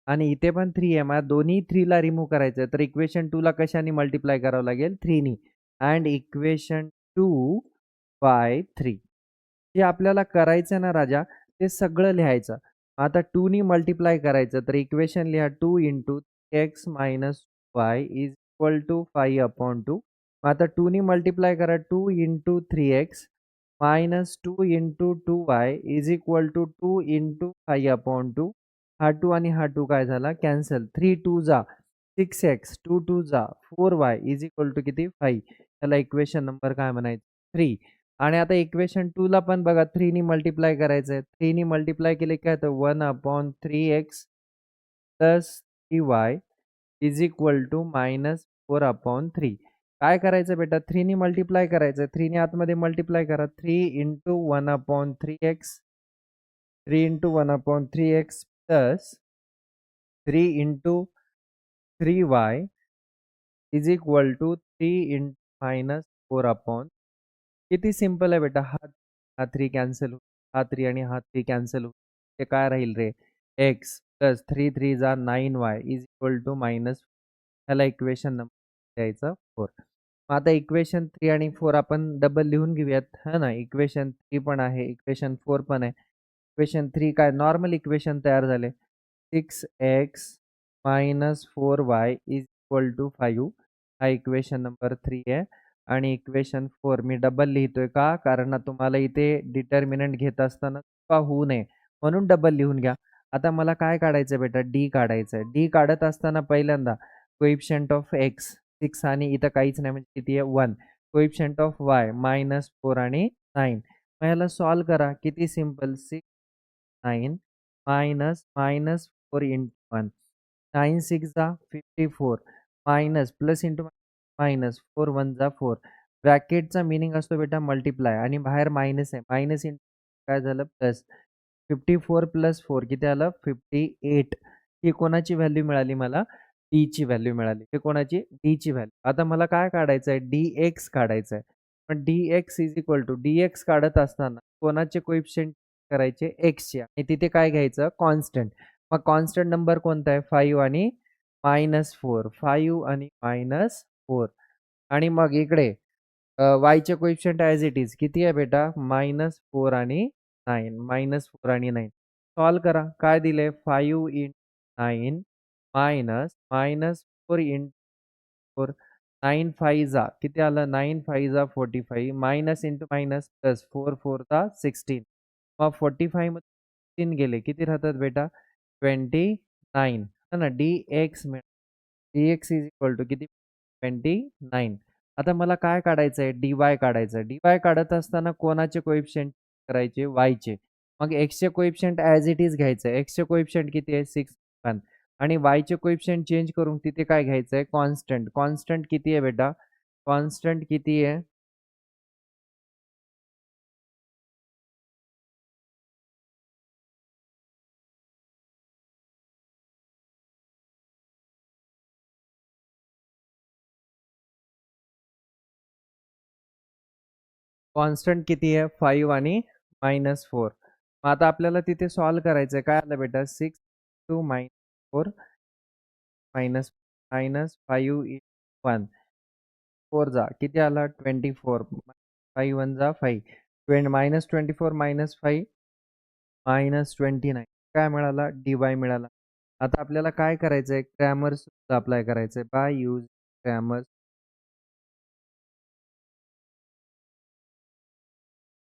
आणि इथे पण 3 आहे. मला दोन्ही 3 ला रिमूव्ह करायचं आहे. तर इक्वेशन 2 ला कशाने मल्टिप्लाय करावं लागेल? 3 नी. And equation 2/3. जे आपल्याला करायचं ना राजा, ते सगळं लिहायचं. आता 2 नी मल्टिप्लाय करायचं. तर इक्वेशन लिहा 2 x - y is equal to 5/2. आता 2 नी मल्टिप्लाय करा. 2 × 3x minus 2 × 2y is equal to 2 × 5/2. हा 2 आणि हा 2 काय झाला? कॅन्सल. 3 2 जा 6x, 2 2 जा 4y इज इक्वल टू किती? 5. त्याला इक्वेशन नंबर काय म्हणायचं? 3. आणि आता इक्वेशन 2 ला पण बघा 3 नी मल्टिप्लाय करायचं आहे. 3 नी मल्टिप्लाय केले काय तर 1/3x plus 3y is equal to -4/3. काय करायचं बेटा? 3 नी मल्टिप्लाय करायचं. 3 नी आतमध्ये मल्टिप्लाय करा. 3 × 1/3x 3 × 1/3x plus 3 × 3y is equal to 3 × -4/. किती सिंपल आहे बेटा. हा 3 कॅन्सल होईल. हा 3 आणि हा 3 कॅन्सल होईल. ते काय राहील रे? x प्लस 3 3 जा 9y is equal to minus. ह्याला इक्वेशन नंबर द्यायचा 4. मग आता इक्वेशन 3 आणि 4 आपण डबल लिहून घेऊयात. है ना? इक्वेशन 3 पण आहे, इक्वेशन 4 पण आहे. इक्वेशन 3 काय नॉर्मल इक्वेशन तयार झाले. 6x - 4y is equal to 5. हा इक्वेशन नंबर 3 आहे. आणि इक्वेशन 4 मी डबल लिहितोय का? कारण तुम्हाला इथे डिटर्मिनंट घेत असताना चुका होऊ नये म्हणून डबल लिहून घ्या. आता मला काय काढायचं बेटा? डी काढायचं आहे. डी काढत असताना पहिल्यांदा कोएफिशियंट ऑफ एक्स 6 आणि इथं काहीच नाही म्हणजे किती आहे? 1. कोएफिशियंट ऑफ वाय -4 आणि 9. मग ह्याला सॉल्व्ह करा. किती सिंपल. 6 9 -4 × 1. 9 6 जा 54 मायनस प्लस इंटू मायनस 4 1 जा 4. ब्रॅकेटचा मीनिंग असतो बेटा मल्टिप्लाय आणि बाहेर मायनस आहे. मायनस इंटू काय झालं? प्लस. 54 प्लस 4 किती आलं? 58. ही कोणाची व्हॅल्यू मिळाली मला? डीची व्हॅल्यू मिळाली. हे कोणाची? डीची व्हॅल्यू. आता मला काय काढायचं आहे? dx काढायचं आहे. पण dx is equal to dx काढत असताना कोणाचे कोइफिशिएंट करायचे? xचे आणि तिथे काय घ्यायचं? कॉन्स्टंट. मग कॉन्स्टंट नंबर कोणता आहे? 5 आणि -4. 5 आणि -4 आणि मग इकडे yचे कोइफिशिएंट ॲज इट इज किती आहे बेटा? -4 आणि 9. -4 आणि 9. सॉल्व्ह करा. काय दिलंय? 5 × 9 -4 × 4. 9 5 जा किती आलं? 9 5 जा 45 मायनस इंटू मायनस प्लस 4 4 जा 16. मग 45 मध्ये 16 गेले. किती राहतात बेटा? 29. है ना? dx dx is equal to किती? 29. आता मला काय काढायचं आहे? dy काढायचं आहे. dy काढत असताना कोणाचे कोइफिशिएंट करायचे? yचे. मग xचे कोइफिशिएंट ॲज इट इज घ्यायचं आहे. xचे कोइफिशिएंट किती आहे? 6 1 आणि yचे कोइफिशिएंट चेंज करून तिथे काय घ्यायचं आहे? कॉन्स्टंट. कॉन्स्टंट किती आहे बेटा? कॉन्स्टंट किती आहे? कॉन्स्टंट किती आहे? 5 आणि -4. मग आता आपल्याला तिथे सॉल्व्ह करायचं आहे. काय आलं बेटा? 6 2 -4 मायनस मायनस 5 इंटू 1 4 जा किती आला 24 5 1 जा 5 मायनस 24 मायनस 5 मायनस 29 काय मिळाला dy मिळाला. आता आपल्याला काय करायचंय क्रॅमर सूत्र अप्लाय करायचंय by use Cramer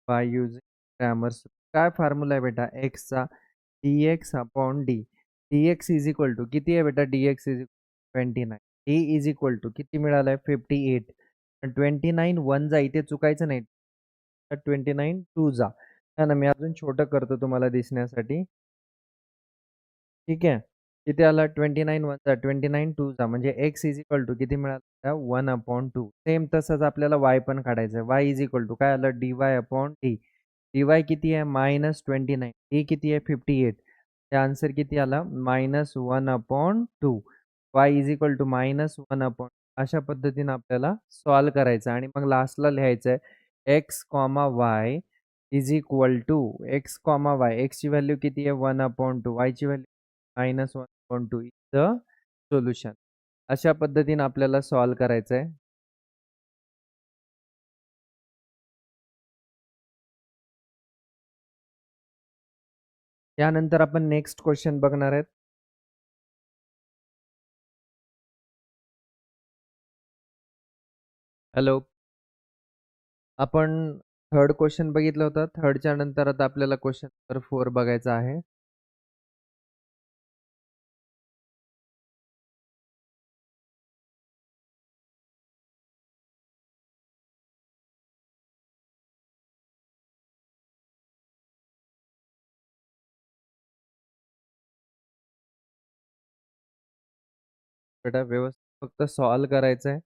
by using Cramer काय फॉर्म्युला आहे बेटा एक्सचा dx upon D dx is equal to किती आहे बेटा dx इज 29 डी इज इक्वल टू किती मिळालंय 58 29 1 जा इथे चुकायचं नाही 29 2 जा हा ना मी अजून छोटं करतो तुम्हाला दिसण्यासाठी ठीक आहे किती आला 29 1 जा 29 2 जा म्हणजे x इज इक्वल टू किती मिळाला 1 अपॉन 2 सेम तसंच आपल्याला y पण काढायचं आहे y इज इक्वल टू काय आलं dy अपॉन डी dy किती आहे मायनस 29 डी किती आहे 58 त्या आन्सर किती आला minus 1 upon 2 y is equal to minus 1 upon अशा पद्धतीने आपल्याला सॉल्व करायचं आणि मग लास्टला लिहायचं आहे x comma y is equal to x comma y एक्सची व्हॅल्यू किती आहे 1 अपॉन 2 वायची value minus 1 upon 2 is the solution अशा पद्धतीने आपल्याला सॉल्व करायचं आहे यानंतर आपण नेक्स्ट क्वेश्चन बघणार आहेत हॅलो आपण थर्ड क्वेश्चन बघितलं होतं थर्डच्या नंतर आता आपल्याला क्वेश्चन नंबर 4 बघायचा आहे बेटा व्यवस्थित फक्त सॉल्व करायचं आहे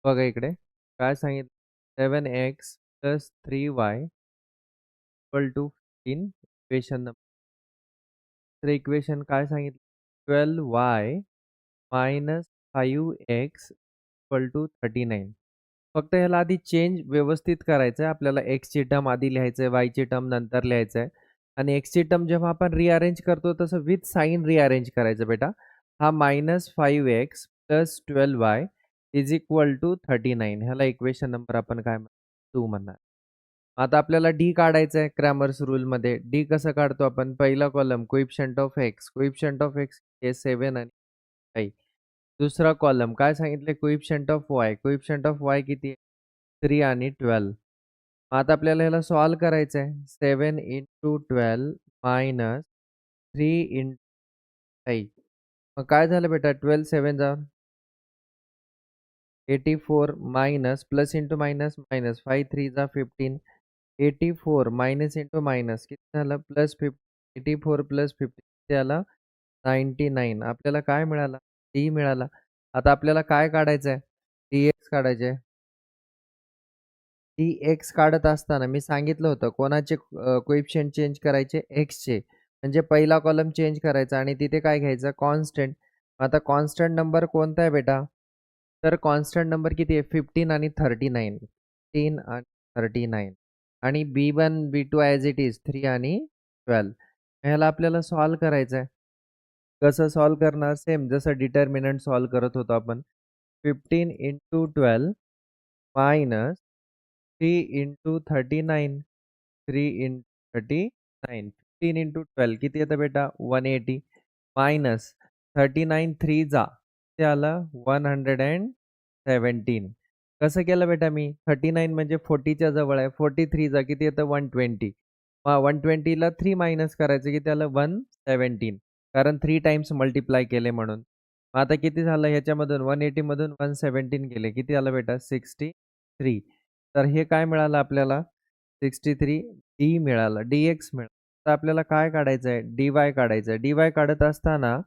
बघा इकडे काय सांगितलं 7x plus 3y equal to 15 equation number equation काय सांगितलं 12y minus 5x equal to 39 फक्त ह्याला आधी चेंज व्यवस्थित करायचं आहे आपल्याला एक्सची टर्म आधी लिहायचं आहे वायची टर्म नंतर लिहायचं आहे आणि एक्सची टर्म जेव्हा आपण रिअरेंज करतो तसं विथ साईन रिअरेंज करायचं बेटा हा minus 5x plus 12y is equal to 39 ह्याला इक्वेशन नंबर आपण काय म्हणतो 2 म्हणणार आता आपल्याला डी काढायचं आहे क्रॅमर्स रूलमध्ये डी कसं काढतो आपण पहिला कॉलम कोइफिशियंट ऑफ एक्स हे 7 आणि 5 दुसरा कॉलम काय सांगितले कोइफिशियंट ऑफ वाय किती आहे 3 आणि 12 आता आपल्याला ह्याला सॉल्व करायचं आहे 7 इंटू 12 मायनस 3 इंटू 5 मग काय झालं बेटा 12 7 जा 84 minus plus into minus minus 5 3 जा 15 84 मायनस इंटू मायनस किती झालं प्लस 84 प्लस 50 किती आला 99 आपल्याला काय मिळाला डी मिळाला आता आपल्याला काय काढायचं आहे dx काढायचे आहे dx काढत असताना मी सांगितलं होतं कोणाचे कोइफिशियंट चेंज करायचे एक्सचे म्हणजे पहिला कॉलम चेंज करायचा आणि तिथे काय घ्यायचं कॉन्स्टंट आता कॉन्स्टंट नंबर कोणता आहे बेटा तर कॉन्स्टंट नंबर किती आहे 15 आणि 39 15 आणि 39 आणि B1 B2 as it is 3 आणि 12 ह्याला आपल्याला सॉल्व करायचं आहे कसं सॉल्व करणार सेम जसं डिटर्मिनंट सॉल्व करत होतो आपण 15 into 12 minus 3 into 39 3 into 39 15 into 12 किती येतं बेटा 180 मायनस 39 3 जा ते आलं 117 कसं केलं बेटा मी 39 म्हणजे 40च्या जवळ आहे 43 जा किती येतं 120 मग 120ला 3 मायनस करायचं किती आलं 117 कारण 3 टाइम्स मल्टिप्लाय केले म्हणून मग आता किती झालं ह्याच्यामधून 180 मधून 117 गेले किती आलं बेटा 63 तर हे काय मिळालं आपल्याला 63 डी मिळालं dx मिळालं तर आपल्याला काय काढायचं आहे dy काढायचं आहे dy काढत असताना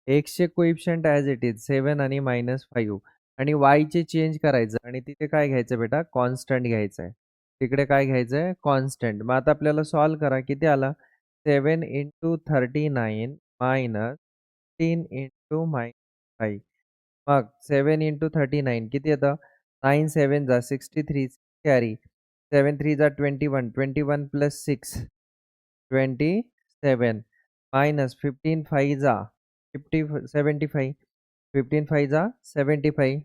एक्सचे कोइफिशियंट ॲज इट इज 7 आणि -5 आणि वायचे चेंज करायचं आणि तिथे काय घ्यायचं बेटा कॉन्स्टंट घ्यायचं आहे तिकडे काय घ्यायचं आहे कॉन्स्टंट मग आता आपल्याला सॉल्व करा किती आला 7 इंटू 39 मायनस 3 इंटू -5 मग 7 इंटू 39 किती येतं 9 7 जा 63 कॅरी 7 3 जा 21 21 प्लस 6 27 मायनस 15 5 जा 75 15 5 जा 75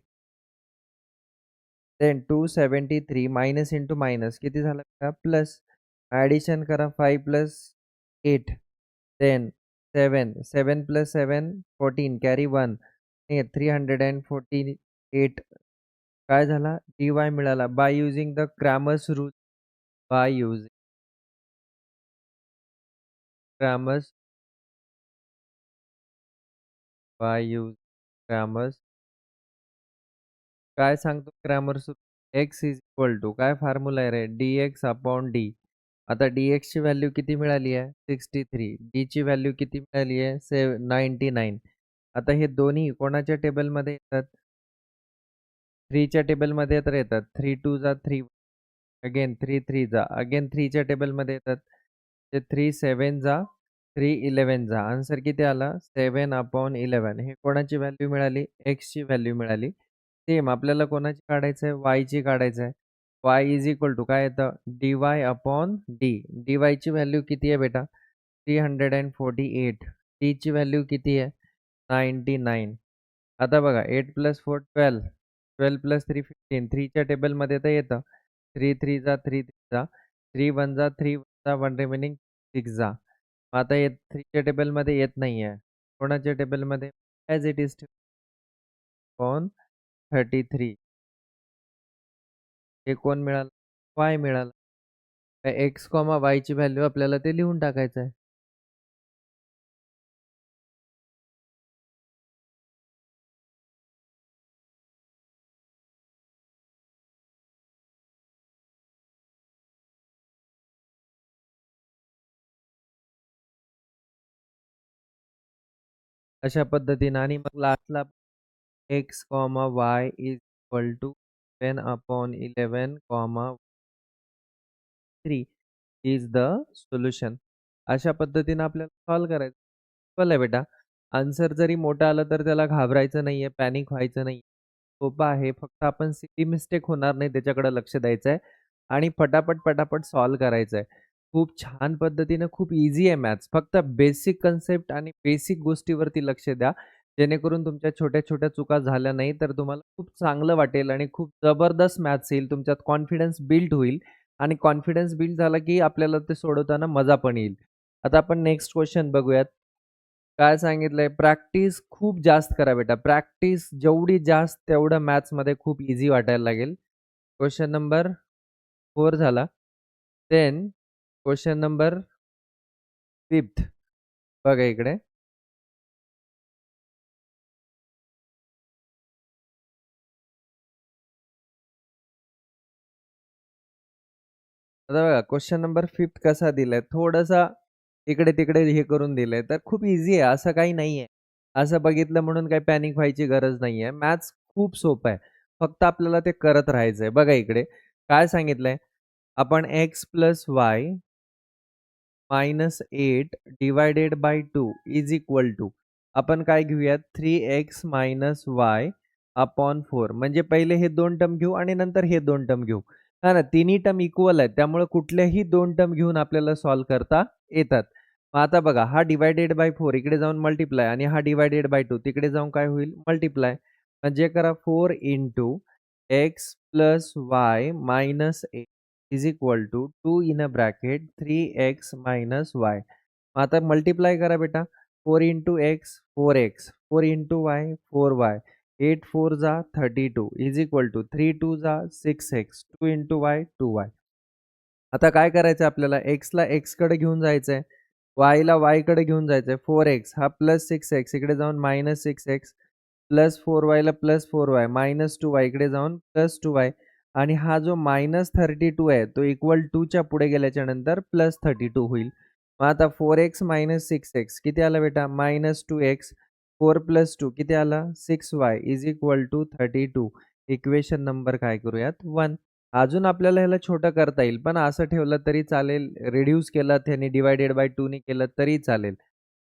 देन 273 मायनस इंटू मायनस किती झालं का प्लस ॲडिशन करा 5 प्लस 8 देन 7 7 प्लस 7 14 कॅरी 1 348 काय झाला dy मिळाला by using the Cramer's rule by using Cramer's by use Cramer's काय सांगतो Cramer's X is equal to काय फॉर्म्युला आहे रे dx अपॉन डी आता dx ची व्हॅल्यू किती मिळाली आहे 63 d ची व्हॅल्यू किती मिळाली आहे 99 आता हे दोन्ही कोणाच्या टेबलमध्ये येतात 3 च्या टेबलमध्ये तर येतात 3 2 जा 3 अगेन 3 3 जा अगेन 3 च्या टेबलमध्ये येतात ते 3 7 जा 3 11 जा आन्सर किती आला 7 अपॉन 11 हे कोणाची व्हॅल्यू मिळाली x ची व्हॅल्यू मिळाली सेम आपल्याला कोणाची काढायचं आहे y ची काढायचं आहे y इज इक्वल टू काय येतं dy अपॉन डी dy ची व्हॅल्यू किती आहे बेटा 348 डी ची व्हॅल्यू किती आहे 99 आता बघा 8 प्लस 4 12 12 प्लस 3 15 3 च्या टेबलमध्ये तर येतं 3 3 जा 3 3 जा 3 1 जा 3 1 जा 1 रिमेनिंग 6 जा आता येत 3 च्या टेबलमध्ये येत नाही आहे कोणाच्या टेबलमध्ये ॲज इट इज अपॉन 33 हे कोण मिळालं y मिळालं एक्स कॉमा वाय ची व्हॅल्यू आपल्याला ते लिहून टाकायचं आहे अशा पद्धतीने आणि मग लास्टला X comma Y is equal to 10 upon 11 comma 3 is the solution अशा पद्धतीने आपल्याला सॉल्व करायचं सिंपल आहे बेटा आन्सर जरी मोठा आलं तर त्याला घाबरायचं नाहीये पॅनिक व्हायचं नाही सोपं आहे फक्त आपण सिली मिस्टेक होणार नाही त्याच्याकडे लक्ष द्यायचं आहे आणि पटापट सॉल्व करायचं आहे खूप छान पद्धतीने खूप इझी आहे मॅथ्स फक्त बेसिक कन्सेप्ट आणि बेसिक गोष्टीवरती लक्ष द्या जेणेकरून तुमच्या छोट्या-छोट्या चुका झाल्या नाही तर तुम्हाला खूप चांगलं वाटेल आणि खूप जबरदस्त मॅथ्स येईल. तुमच्यात कॉन्फिडन्स बिल्ड होईल आणि कॉन्फिडन्स बिल्ड झाला की आपल्याला ते सोडवताना मजा पण येईल. आता आपण नेक्स्ट क्वेश्चन बघूयात. काय सांगितलंय? प्रॅक्टिस खूप जास्त करा बेटा. प्रॅक्टिस जेवढी जास्त तेवढं मॅथ्समध्ये खूप ईझी वाटायला लागेल. क्वेश्चन नंबर 4 झाला. देन क्वेश्चन नंबर 5th बघा इकडे. आता बघा क्वेश्चन नंबर 5th कसा दिलाय? थोडासा इकडे-तिकडे हे करून दिलंय. तर खूप ईझी आहे. असं काही नाहीये. असं बघितलं म्हणून काही पॅनिक व्हायची गरज नाहीये. मॅथ्स खूप सोपं आहे. फक्त आपल्याला ते करत राहायचंय. बघा इकडे काय सांगितलंय? आपण x plus Y minus 8 divided by 2 is equal to आपण काय घेऊयात 3x मायनस वाय अपॉन 4 म्हणजे पहिले हे दोन टर्म घेऊ आणि नंतर हे दोन टर्म घेऊ. हा ना तिन्ही टर्म इक्वल आहेत त्यामुळे कुठल्याही दोन टर्म घेऊन आपल्याला सॉल्व्ह करता येतात. मग आता बघा हा डिवायडेड बाय 4 इकडे जाऊन मल्टिप्लाय आणि हा डिवायडेड बाय 2 तिकडे जाऊन काय होईल मल्टिप्लाय म्हणजे करा 4 into X plus Y minus is equal to 2 in a bracket 3x minus Y आता मल्टिप्लाय करा बेटा 4 into x 4x 4 into Y 4y 8 4 जा 32 इज इक्वल टू 3 2 जा 6x 2 इंटू वाय 2y आता काय करायचं आपल्याला एक्सला एक्सकडे घेऊन जायचं आहे वायला वायकडे घेऊन जायचं आहे 4x हा प्लस 6x इकडे जाऊन मायनस 6x प्लस 4y ला प्लस 4y मायनस 2y इकडे जाऊन प्लस 2y आणि हा जो मायनस 32 आहे तो इक्वल 2च्या पुढे गेल्याच्या नंतर प्लस 32 होईल. मग आता 4x मायनस 6x किती आला बेटा मायनस 2x 4 प्लस 2 किती आला 6y is equal to 32 equation number काय करूयात 1 अजून आपल्याला ह्याला छोटं करता येईल पण असं ठेवलं तरी चालेल रिड्यूस केलं त्याने डिवायडेड बाय 2 ने केलं तरी चालेल.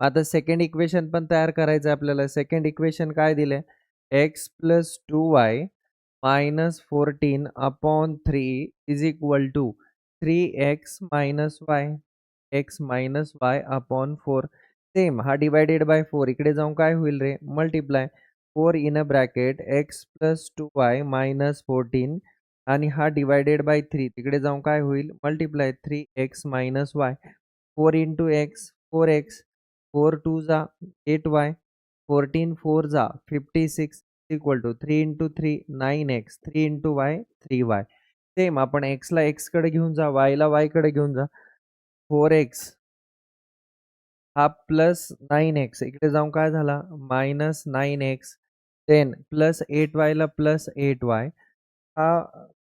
आता सेकंड इक्वेशन पण तयार करायचं आहे आपल्याला सेकंड इक्वेशन काय दिले x plus 2y minus 14 upon 3 is equal to 3x minus y x minus y upon 4 same हा डिवायडेड बाय 4 इकडे जाऊन काय होईल रे? Multiply. 4 in a bracket x plus 2y minus 14 आणि हा डिवायडेड बाय 3 तिकडे जाऊन काय होईल? Multiply 3x minus y. 4 into x 4x. 4 2 जा 8y. 14 4 जा 56 equal to 3 into 3 9x. 3 into y 3y. Same आपण x ला x कडे घेऊन जा, y ला y कडे घेऊन जा. 4x हा प्लस 9x इकडे जाऊन काय झाला? Minus 9x. Then plus 8y ला प्लस 8y. हा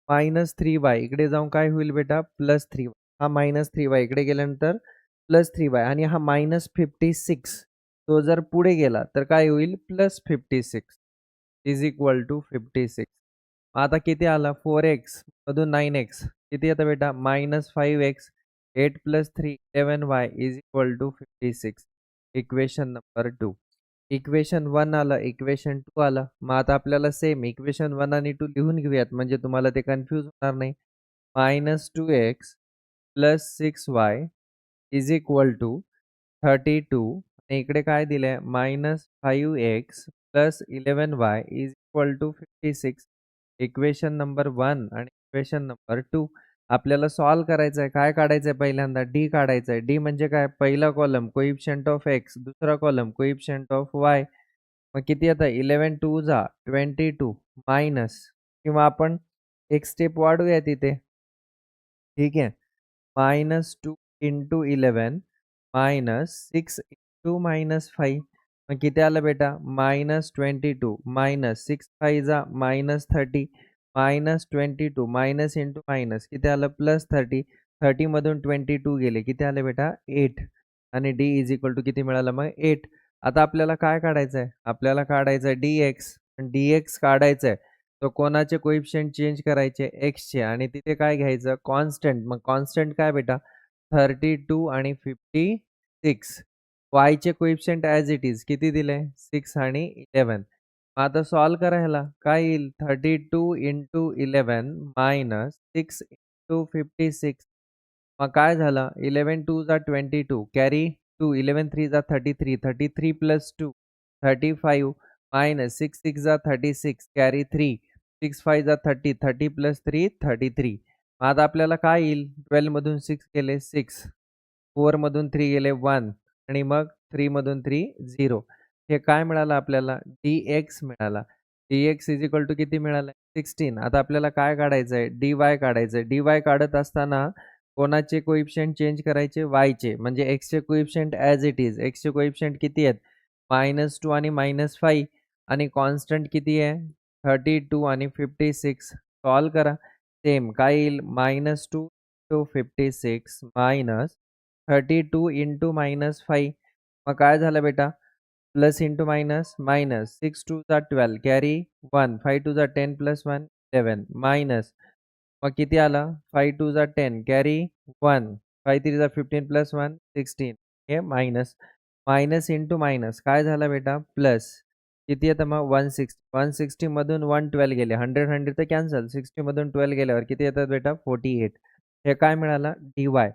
मायनस 3y इकडे जाऊन काय होईल बेटा? Plus 3y. हा मायनस 3y इकडे गेल्यानंतर प्लस 3y आणि हा मायनस 56 तो जर पुढे गेला तर काय होईल? Plus 56 is equal to 56. आता किती आला? 4x मधून 9x किती येतं बेटा? Minus 5x. 8 plus 3 11y is equal to 56. Equation number 2. Equation 1 आलं, इक्वेशन 2 आलं. मग आता आपल्याला सेम इक्वेशन 1 आणि 2 लिहून घेऊयात म्हणजे तुम्हाला ते कन्फ्यूज होणार नाही. -2x plus 6y is equal to 32 आणि इकडे काय दिलंय? -5x plus 11y is equal to 56. Equation number 1 आणि इक्वेशन नंबर 2 आपल्याला सॉल्व्ह करायचं आहे. काय काढायचं आहे पहिल्यांदा? डी काढायचं आहे. डी म्हणजे काय? पहिला कॉलम कोइफिशिएंट ऑफ एक्स, दुसरा कॉलम कोइफिशिएंट ऑफ वाय. मग किती येतं? 11 2 जा 22 मायनस किंवा आपण एक स्टेप वाढवूया तिथे. ठीक आहे. -2 इंटू 11 मायनस 6 इंटू -5 मग किती आलं बेटा? -22 मायनस 6 5 जा -30 -22 मायनस इंटू मायनस किती आलं? +30. 30 मधून 22 गेले. किती आले बेटा? 8 आणि डी इज इक्वल टू किती मिळालं मग? 8. आता आपल्याला काय काढायचं आहे? आपल्याला काढायचं आहे डी-एक्स. डी-एक्स काढायचं आहे. तर कोणाचे कोइफिशिएंट चेंज करायचे? एक्सचे आणि तिथे काय घ्यायचं? कॉन्स्टंट. मग कॉन्स्टंट काय बेटा? 32 आणि 56. वायचे कोइफिशिएंट ॲज इट इज किती दिले? 6 आणि 11. आता सॉल्व्ह करा ह्याला. काय येईल? 32 इंटू 11 मायनस 6 इंटू 56. मग काय झालं? 11 2 जा 22 कॅरी 2 11 3 जा 33 33 प्लस 2 35 मायनस 6 6 जा 36 कॅरी 3 6 5 जा 30 30 प्लस 3 33. मग आता आपल्याला काय येईल? 12 मधून 6 गेले 6 4 मधून 3 गेले 1 आणि मग 3 मधून 3 0. हे काय मिळालं आपल्याला? dx मिळाला. dx इज इक्वल टू किती मिळालं? 16. आता आपल्याला काय काढायचं आहे? dy काढायचं आहे. dy काढत असताना कोणाचे कोइफिशिएंट चेंज करायचे? yचे. म्हणजे xचे कोइफिशिएंट ॲज इट इज. xचे कोइफिशिएंट किती आहेत? -2 आणि -5 आणि कॉन्स्टंट किती आहे? 32 आणि 56. सॉल्व्ह करा. सेम काय येईल? -2 टू 56 मायनस 32 इंटू -5 मग काय झालं बेटा? प्लस इंटू मायनस मायनस 6 2 जा 12 कॅरी 1 5 2 जा 10 प्लस 1 11 मायनस मग किती आलं? 5 2 जा 10 कॅरी 1 5 3 जा 15 प्लस 1 16 हे मायनस मायनस इंटू मायनस काय झालं बेटा? प्लस किती येतं मग? 160 160 मधून 112 गेले 100 100 तर कॅन्सल 60 मधून 12 गेल्यावर किती येतात बेटा? 48. हे काय मिळालं? dy.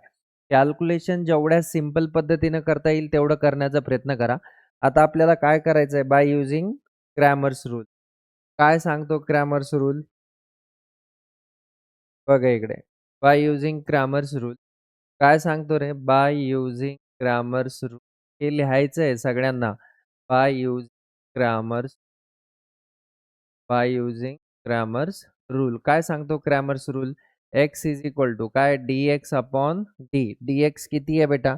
कॅल्क्युलेशन जेवढ्या सिंपल पद्धतीने करता येईल तेवढं करण्याचा प्रयत्न करा. आता आपल्याला काय करायचं आहे? By using Cramer's rule. काय सांगतो क्रॅमर्स रूल? बघा इकडे. By using Cramer's rule. काय सांगतो रे? By using Cramer's rule. हे लिहायचं आहे सगळ्यांना. By using Cramer's by using Cramer's rule. काय सांगतो Cramer's rule? x is equal to काय? dx upon D. dx किती आहे बेटा?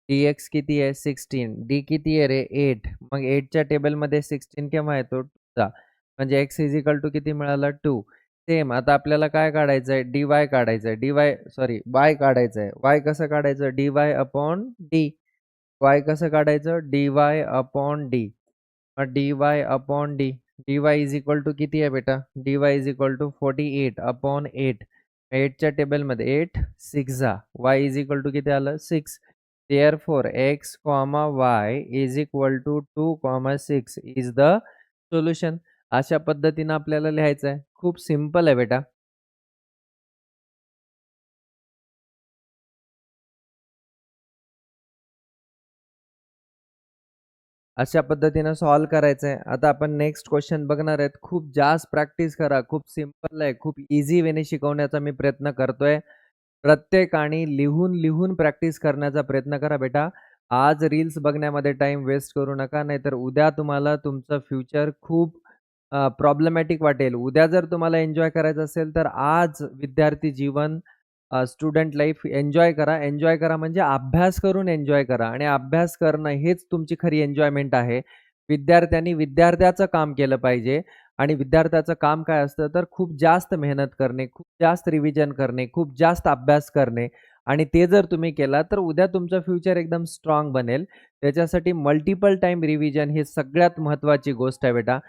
dx किती आहे? 16. d किती आहे रे? 8. मग 8च्या टेबलमध्ये 16 केव्हा येतो? 2 चा. म्हणजे x इज इक्वल टू किती मिळाला? 2. सेम आता आपल्याला काय काढायचं आहे? dy काढायचं आहे. y काढायचं आहे. y कसं काढायचं? dy upon d. y कसं काढायचं? dy upon d. मग dy upon d. dy is equal to किती आहे बेटा? dy is equal to 48 upon 8. 8च्या टेबलमध्ये 8 6 जा. y इज इक्वल टू किती आलं? 6. Therefore, x, y is equal to 2, 6 is the solution. अशा पद्धतीने आपल्याला लिहायचं आहे. खूप सिंपल आहे बेटा. अशा पद्धतीनं सॉल्व्ह करायचं आहे. आता आपण नेक्स्ट क्वेश्चन बघणार आहेत. खूप जास्त प्रॅक्टिस करा. खूप सिंपल आहे. खूप इझी वेने शिकवण्याचा मी प्रयत्न करतोय. प्रत्येकाने लिहून प्रॅक्टिस करण्याचा प्रयत्न करा बेटा. आज रील्स बघण्यामध्ये टाईम वेस्ट करू नका. नाहीतर उद्या तुम्हाला तुमचं फ्युचर खूप प्रॉब्लेमॅटिक वाटेल. उद्या जर तुम्हाला एन्जॉय करायचं असेल, तर आज विद्यार्थी जीवन स्टुडंट लाईफ एन्जॉय करा. एन्जॉय करा म्हणजे अभ्यास करून एन्जॉय करा आणि अभ्यास करणं हेच तुमची खरी एन्जॉयमेंट आहे. विद्यार्थ्यांनी विद्यार्थ्याचं काम केलं पाहिजे आणि विद्यार्थ्याचं काम काय असतं, तर खूप जास्त मेहनत करणे, खूप जास्त रिव्हिजन करणे, खूप जास्त अभ्यास करणे आणि ते जर तुम्ही केला, तर उद्या तुमचं फ्युचर एकदम स्ट्राँग बनेल. त्याच्यासाठी मल्टिपल टाईम रिव्हिजन ही सगळ्यात महत्त्वाची गोष्ट आहे बेटा.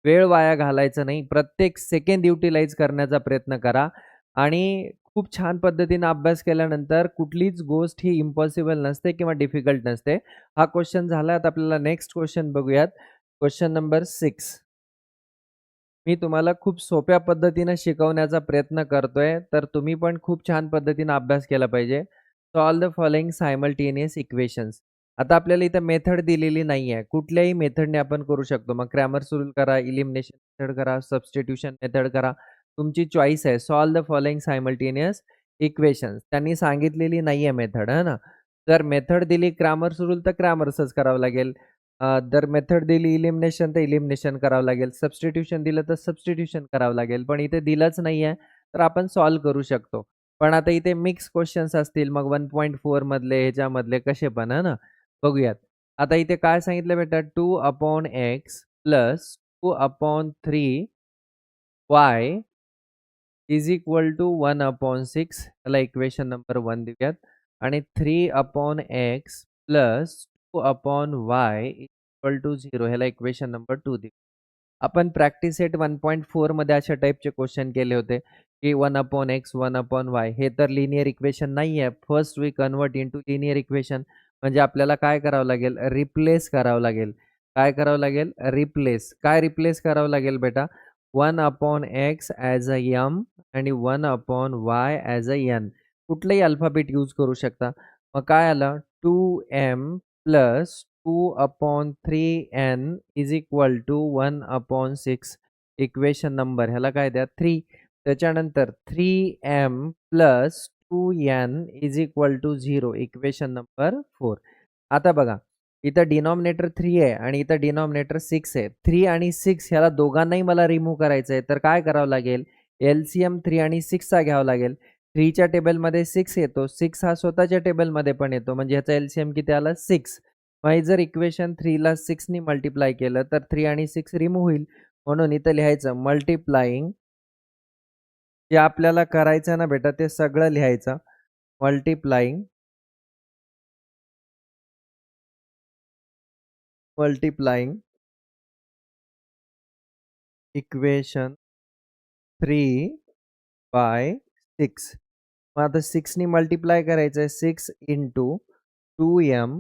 वेळ वाया घालायचा नाही. प्रत्येक सेकंड युटिलाइज करण्याचा प्रयत्न करा आणि खूप छान पद्धतीने अभ्यास केल्यानंतर कुठलीच गोष्ट ही इम्पॉसिबल नसते किंवा डिफिकल्ट नसते. हा क्वेश्चन झाला. आता आपल्याला नेक्स्ट क्वेश्चन बघूयात. Question number 6. मी तुम्हाला खूप सोप्या पद्धतीने शिकवण्याचा प्रयत्न करतोय, तर तुम्ही पण खूप छान पद्धतीने अभ्यास केला पाहिजे. Solve the following simultaneous equations. आता आपल्याला इथं मेथड दिलेली नाहीये. कुठल्याही मेथडने आपण करू शकतो. मग क्रॅमर्स रूल करा, एलिमिनेशन मेथड करा, सबस्टिट्यूशन मेथड करा. तुमची चॉईस आहे. Solve the following simultaneous equations. त्यांनी सांगितलेली नाहीये मेथड, है ना? जर मेथड दिली क्रॅमर्स रूल तर क्रॅमर्सच करावं लागेल. जर मेथड दिली एलिमिनेशन तर एलिमिनेशन करावं लागेल. सबस्टिट्यूशन दिलं तर सबस्टिट्यूशन करावं लागेल. पण इथे दिलंच नाहीये, तर आपण सॉल्व्ह करू शकतो. पण आता इथे मिक्स क्वेश्चन्स असतील मग 1.4 मधले, ह्याच्यामधले कसे पण आहे ना? बघूयात. आता इथे काय सांगितलं बेटा 2/x plus 2/3 y is equal to 1/6 याला इक्वेशन नंबर 1 देऊयात आणि 3/x plus 2/y equal to 0 ह्याला इक्वेशन नंबर 2 देऊ. आपण प्रॅक्टिस सेट 1.4 मध्ये अशा टाइपचे क्वेश्चन केले होते, की 1/x, 1/y हे तर लिनियर इक्वेशन नाही आहे. First we convert into linear equation म्हणजे आपल्याला काय करावं लागेल? रिप्लेस करावं लागेल. काय करावं लागेल? रिप्लेस. काय रिप्लेस करावं लागेल बेटा? 1/x ॲज अ m आणि 1/y ॲज अ n. कुठलंही अल्फाबेट यूज करू शकता. मग काय आलं? 2m plus 2/3n is equal to 1/6 equation number ह्याला काय द्या 3. त्याच्यानंतर 3m plus 2n is equal to 0 equation number 4. आता बघा इथं डिनॉमिनेटर 3 आहे आणि इथं डिनॉमिनेटर 6 आहे. 3 आणि 6 ह्याला दोघांनाही मला रिमूव्ह करायचं आहे. तर काय करावं लागेल? एलसीएम 3 आणि 6 चा घ्यावा लागेल. 3 च्या टेबलमध्ये 6 येतो. 6 हा स्वतःच्या टेबलमध्ये पण येतो. म्हणजे ह्याचा एलसीएम किती आला? 6. मग जर इक्वेशन 3 ला 6 ने मल्टिप्लाय केलं तर 3 आणि 6 रिमूव्ह होईल. म्हणून इथं लिहायचं मल्टिप्लाइंग जे आपल्याला करायचं ना बेटा ते सगळं लिहायचं. Multiplying multiplying equation 3 by 6. मग आता 6 नी मल्टिप्लाय करायचं आहे. 6 into 2m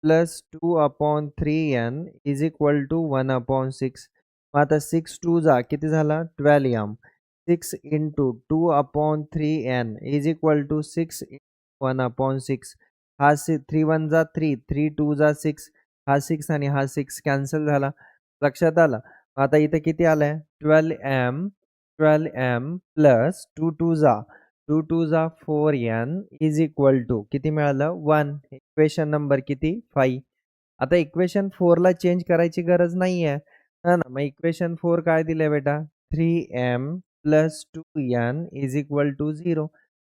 plus 2/3n is equal to 1/6. मग आता 6 2 जा किती झाला? 12m. 6 into 2/3n is equal to 6 1/6. हा 3 1 जा 3, 3 2 जा 6. हा 6 आणि हा 6 कॅन्सल झाला. लक्षात आलं? आता इथे किती आलंय? 12m प्लस 2 2 जा 2 2 जा 4n इज इक्वल टू किती मिळालं? 1. इक्वेशन नंबर किती? 5. आता इक्वेशन 4 ला चेंज करायची गरज नाहीये. हां ना. मग इक्वेशन 4 काय दिलंय बेटा? 3m plus 2n is equal to 0.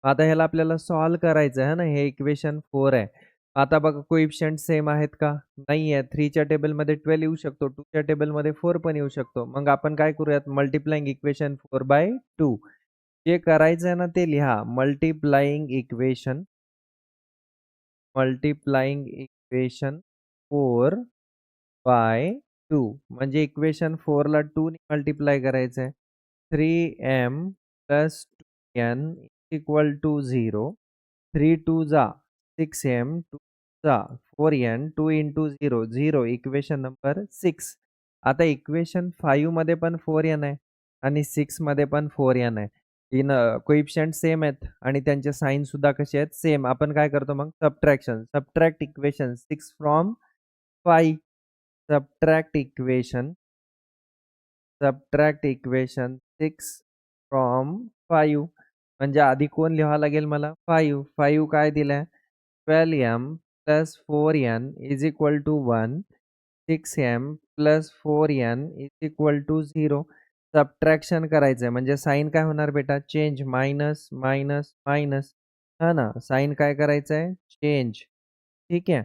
आता ह्याला आपल्याला सॉल्व्ह करायचं आहे ना. हे इक्वेशन 4 आहे. आता बघा कोइफिशिएंट सेम आहेत का? नाहीये. 3 च्या टेबलमध्ये 12 येऊ शकतो. 2 च्या टेबलमध्ये 4 पण येऊ शकतो. मग आपण काय करूयात? Multiplying equation 4/2. जे करायचं आहे ना ते लिहा. मल्टिप्लाइंग इक्वेशन 4/2 म्हणजे इक्वेशन 4 ला 2 ने मल्टिप्लाय करायचं आहे. 3m plus 2n equal to 0. 3 2 जा 6m, 2 जा 4n, 2 इंटू 0, 0 इक्वेशन नंबर 6. आता इक्वेशन 5 मध्ये पण 4n आहे आणि 6 मध्ये पण 4n आहे. इन कोइफिशिएंट सेम आहेत आणि त्यांचे साइन सुद्धा कसे आहेत? सेम. आपण काय करतो मग? Subtraction. Subtract equation 6 from 5. Subtract equation 6 from 5 म्हणजे आधी कोण लिहावं लागेल मला 5 काय दिलंय 12m plus 4n is equal to 1 6m plus 4n is equal to 0 subtraction करायचंय म्हणजे साइन काय होणार बेटा चेंज मायनस मायनस मायनस हा ना साइन काय करायचंय चेंज ठीक आहे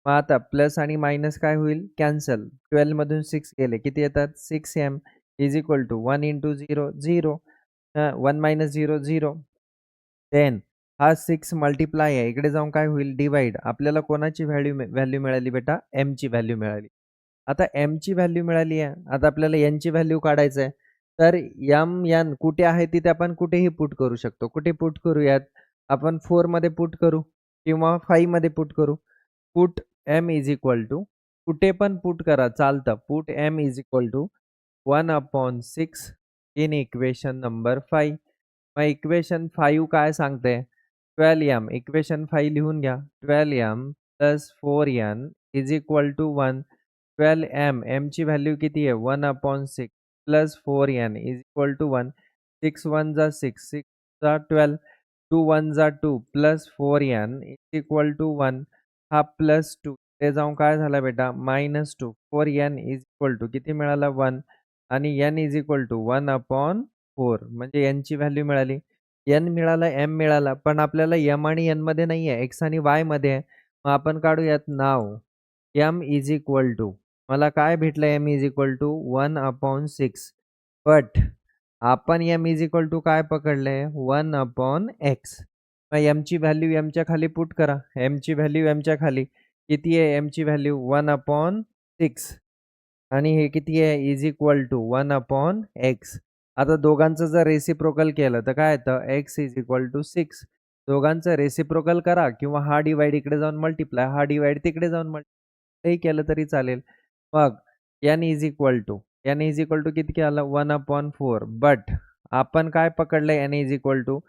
मग आता प्लस आणि मायनस काय होईल कॅन्सल 12 मधून 6 गेले किती येतात 6m is equal to 1 into 0 0 1 minus 0 0 then हा 6 मल्टिप्लाय आहे इकडे जाऊन काय होईल डिवाइड आपल्याला कोणाची व्हॅल्यू व्हॅल्यू मिळाली बेटा m ची व्हॅल्यू मिळाली आता m ची व्हॅल्यू मिळाली आहे आता आपल्याला n ची व्हॅल्यू काढायचं आहे तर n कुठे आहे तिथे आपण कुठेही पुट करू शकतो कुठे पुट करूयात आपण 4 मध्ये पुट करू किंवा 5 मध्ये पुट करू put m is equal to कुठे पण पुट करा चालतं put m is equal to 1/6 in equation number 5 मग इक्वेशन 5 काय सांगते 12m इक्वेशन 5 लिहून घ्या 12m plus 4n is equal to 1 12m m ची व्हॅल्यू किती आहे 1/6 plus 4n is equal to 1 6 1 जा 6 6 जा 12 2 1 जा 2 plus 4n is equal to 1 हा प्लस 2 ते जाऊन काय झाला बेटा minus 2 4n is equal to किती मिळाला 1 आणि n इज इक्वल टू 1/4 म्हणजे n ची व्हॅल्यू मिळाली n मिळाला m मिळाला पण आपल्याला m आणि n मध्ये नाहीये x आणि y मध्ये आहे मग आपण काढूयात नाव m इज इक्वल टू मला काय भेटलं m is equal to 1/6 but आपण m इज इक्वल टू काय पकडलंय 1/x मग m ची व्हॅल्यू m च्या खाली पुट करा m ची व्हॅल्यू m च्या खाली किती आहे m ची व्हॅल्यू 1/6 आणि हे किती आहे इज इक्वल टू 1/x आता दोघांचं जर रेसिप्रोकल केलं तर काय येतं x इज इक्वल टू 6 दोघांचं रेसिप्रोकल करा किंवा हा डिवाइड इकडे जाऊन मल्टिप्लाय हा डिवाइड तिकडे जाऊन मल्टिप्लाय केलं तरी चालेल मग n इज इक्वल टू किती आलं 1/4 बट आपण काय पकडलंय n is equal to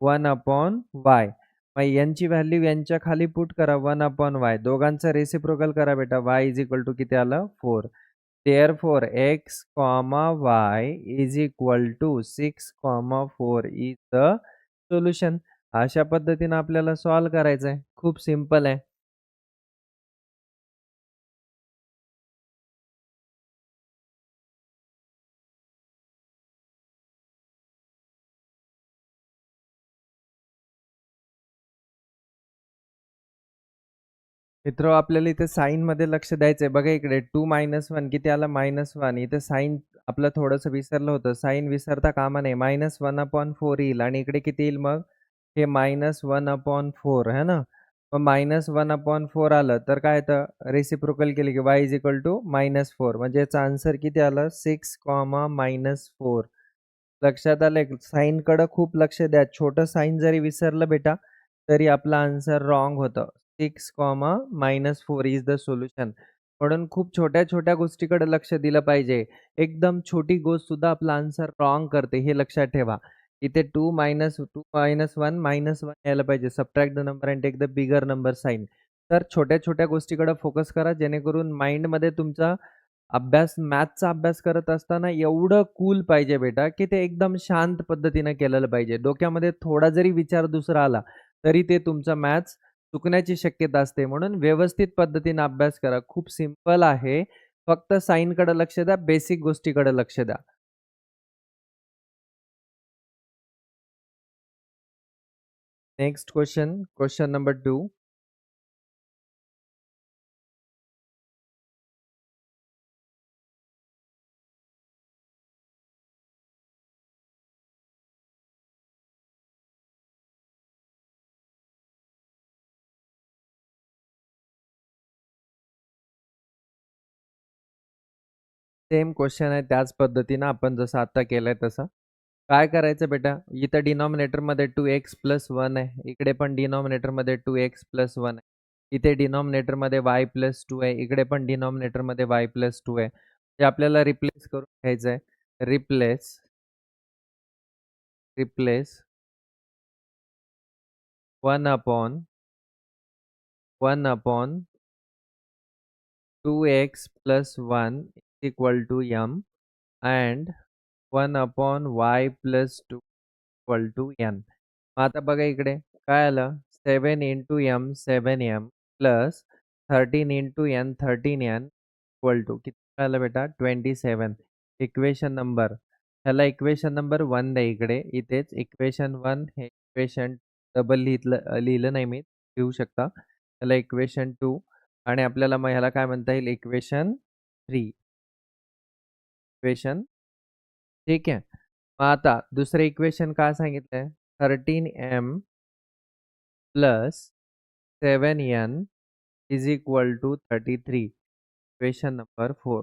1/y मग यांची व्हॅल्यू यांच्या खाली पुट करा 1/y दोघांचं रेसिप्रोकल करा बेटा y इज इक्वल टू किती आलं 4 therefore x comma y is equal to 6 comma 4 is the solution अशा पद्धतीने आपल्याला सॉल्व करायचं आहे खूप सिंपल आहे मित्र आपल्याला इथे साइन मध्ये लक्ष द्यायचंय बघा इकडे 2 - 1 किती आला -1 इथे साइन आपलं थोडंसं विसरलं होतं साइन विसरता कामा नये -1/4 येईल आणि इकडे किती येईल मग हे -1/4 है ना मग -1/4 आलं तर काय येतं रेसिप्रोकल केले की y इज इक्वल टू -4 म्हणजे याचा आन्सर किती आलं 6, -4 लक्षात आलं साइन कडे खूप लक्ष द्या छोटं साइन जरी विसरलं बेटा तरी आपला आन्सर रॉंग होतं 6, -4 इज द सोल्युशन म्हणून खूप छोट्या-छोट्या गोष्टीकडे लक्ष दिलं पाहिजे. एकदम छोटी गोष्ट सुद्धा आपला आन्सर रॉंग करते हे लक्षात ठेवा. इथे 2 - 1 -1 यायला पाहिजे. Subtract the number and take the bigger number sign. तर छोट्या-छोट्या गोष्टीकडे फोकस करा जेणेकरून माइंडमध्ये तुमचा अभ्यास मॅथ्सचा अभ्यास करत असताना एवढं कूल पाहिजे बेटा, की ते एकदम शांत पद्धतीनं केलेलं पाहिजे. डोक्यामध्ये थोडा जरी विचार दुसरा आला, तरी ते तुमचा मॅथ्स चुकण्याची शक्यता असते. म्हणून व्यवस्थित पद्धतीने अभ्यास करा. खूप सिंपल आहे. फक्त साइनकडे लक्ष द्या, बेसिक गोष्टीकडे लक्ष द्या. Next question number 2. Same question आहे त्याच पद्धतीनं आपण जसं आता केलंय तसं. काय करायचं बेटा, इथं डिनॉमिनेटरमध्ये 2x प्लस 1 आहे. इकडे पण डिनॉमिनेटरमध्ये 2x प्लस 1 आहे. इथे डिनॉमिनेटरमध्ये y प्लस 2 आहे. इकडे पण डिनॉमिनेटरमध्ये y प्लस 2 आहे. ते आपल्याला रिप्लेस करून घ्यायचं आहे. Replace 1/1/2 2x plus 1 is equal to m and 1 upon y plus 2 equal to n. मग आता बघा इकडे काय आलं 7 into m 7m plus 13 into n 13n equal to किती आलं बेटा 27. इक्वेशन नंबर ह्याला इक्वेशन नंबर 1 द्या इकडे इथेच इक्वेशन 1 हे इक्वेशन डबल लिहिलं नाही मी लिहू शकता ह्याला इक्वेशन 2 आणि आपल्याला मग ह्याला काय म्हणता येईल इक्वेशन 3 इक्वेशन ठीक आहे. मग आता दुसरं इक्वेशन काय सांगितलंय 13m plus 7n is equal to 33 equation number 4.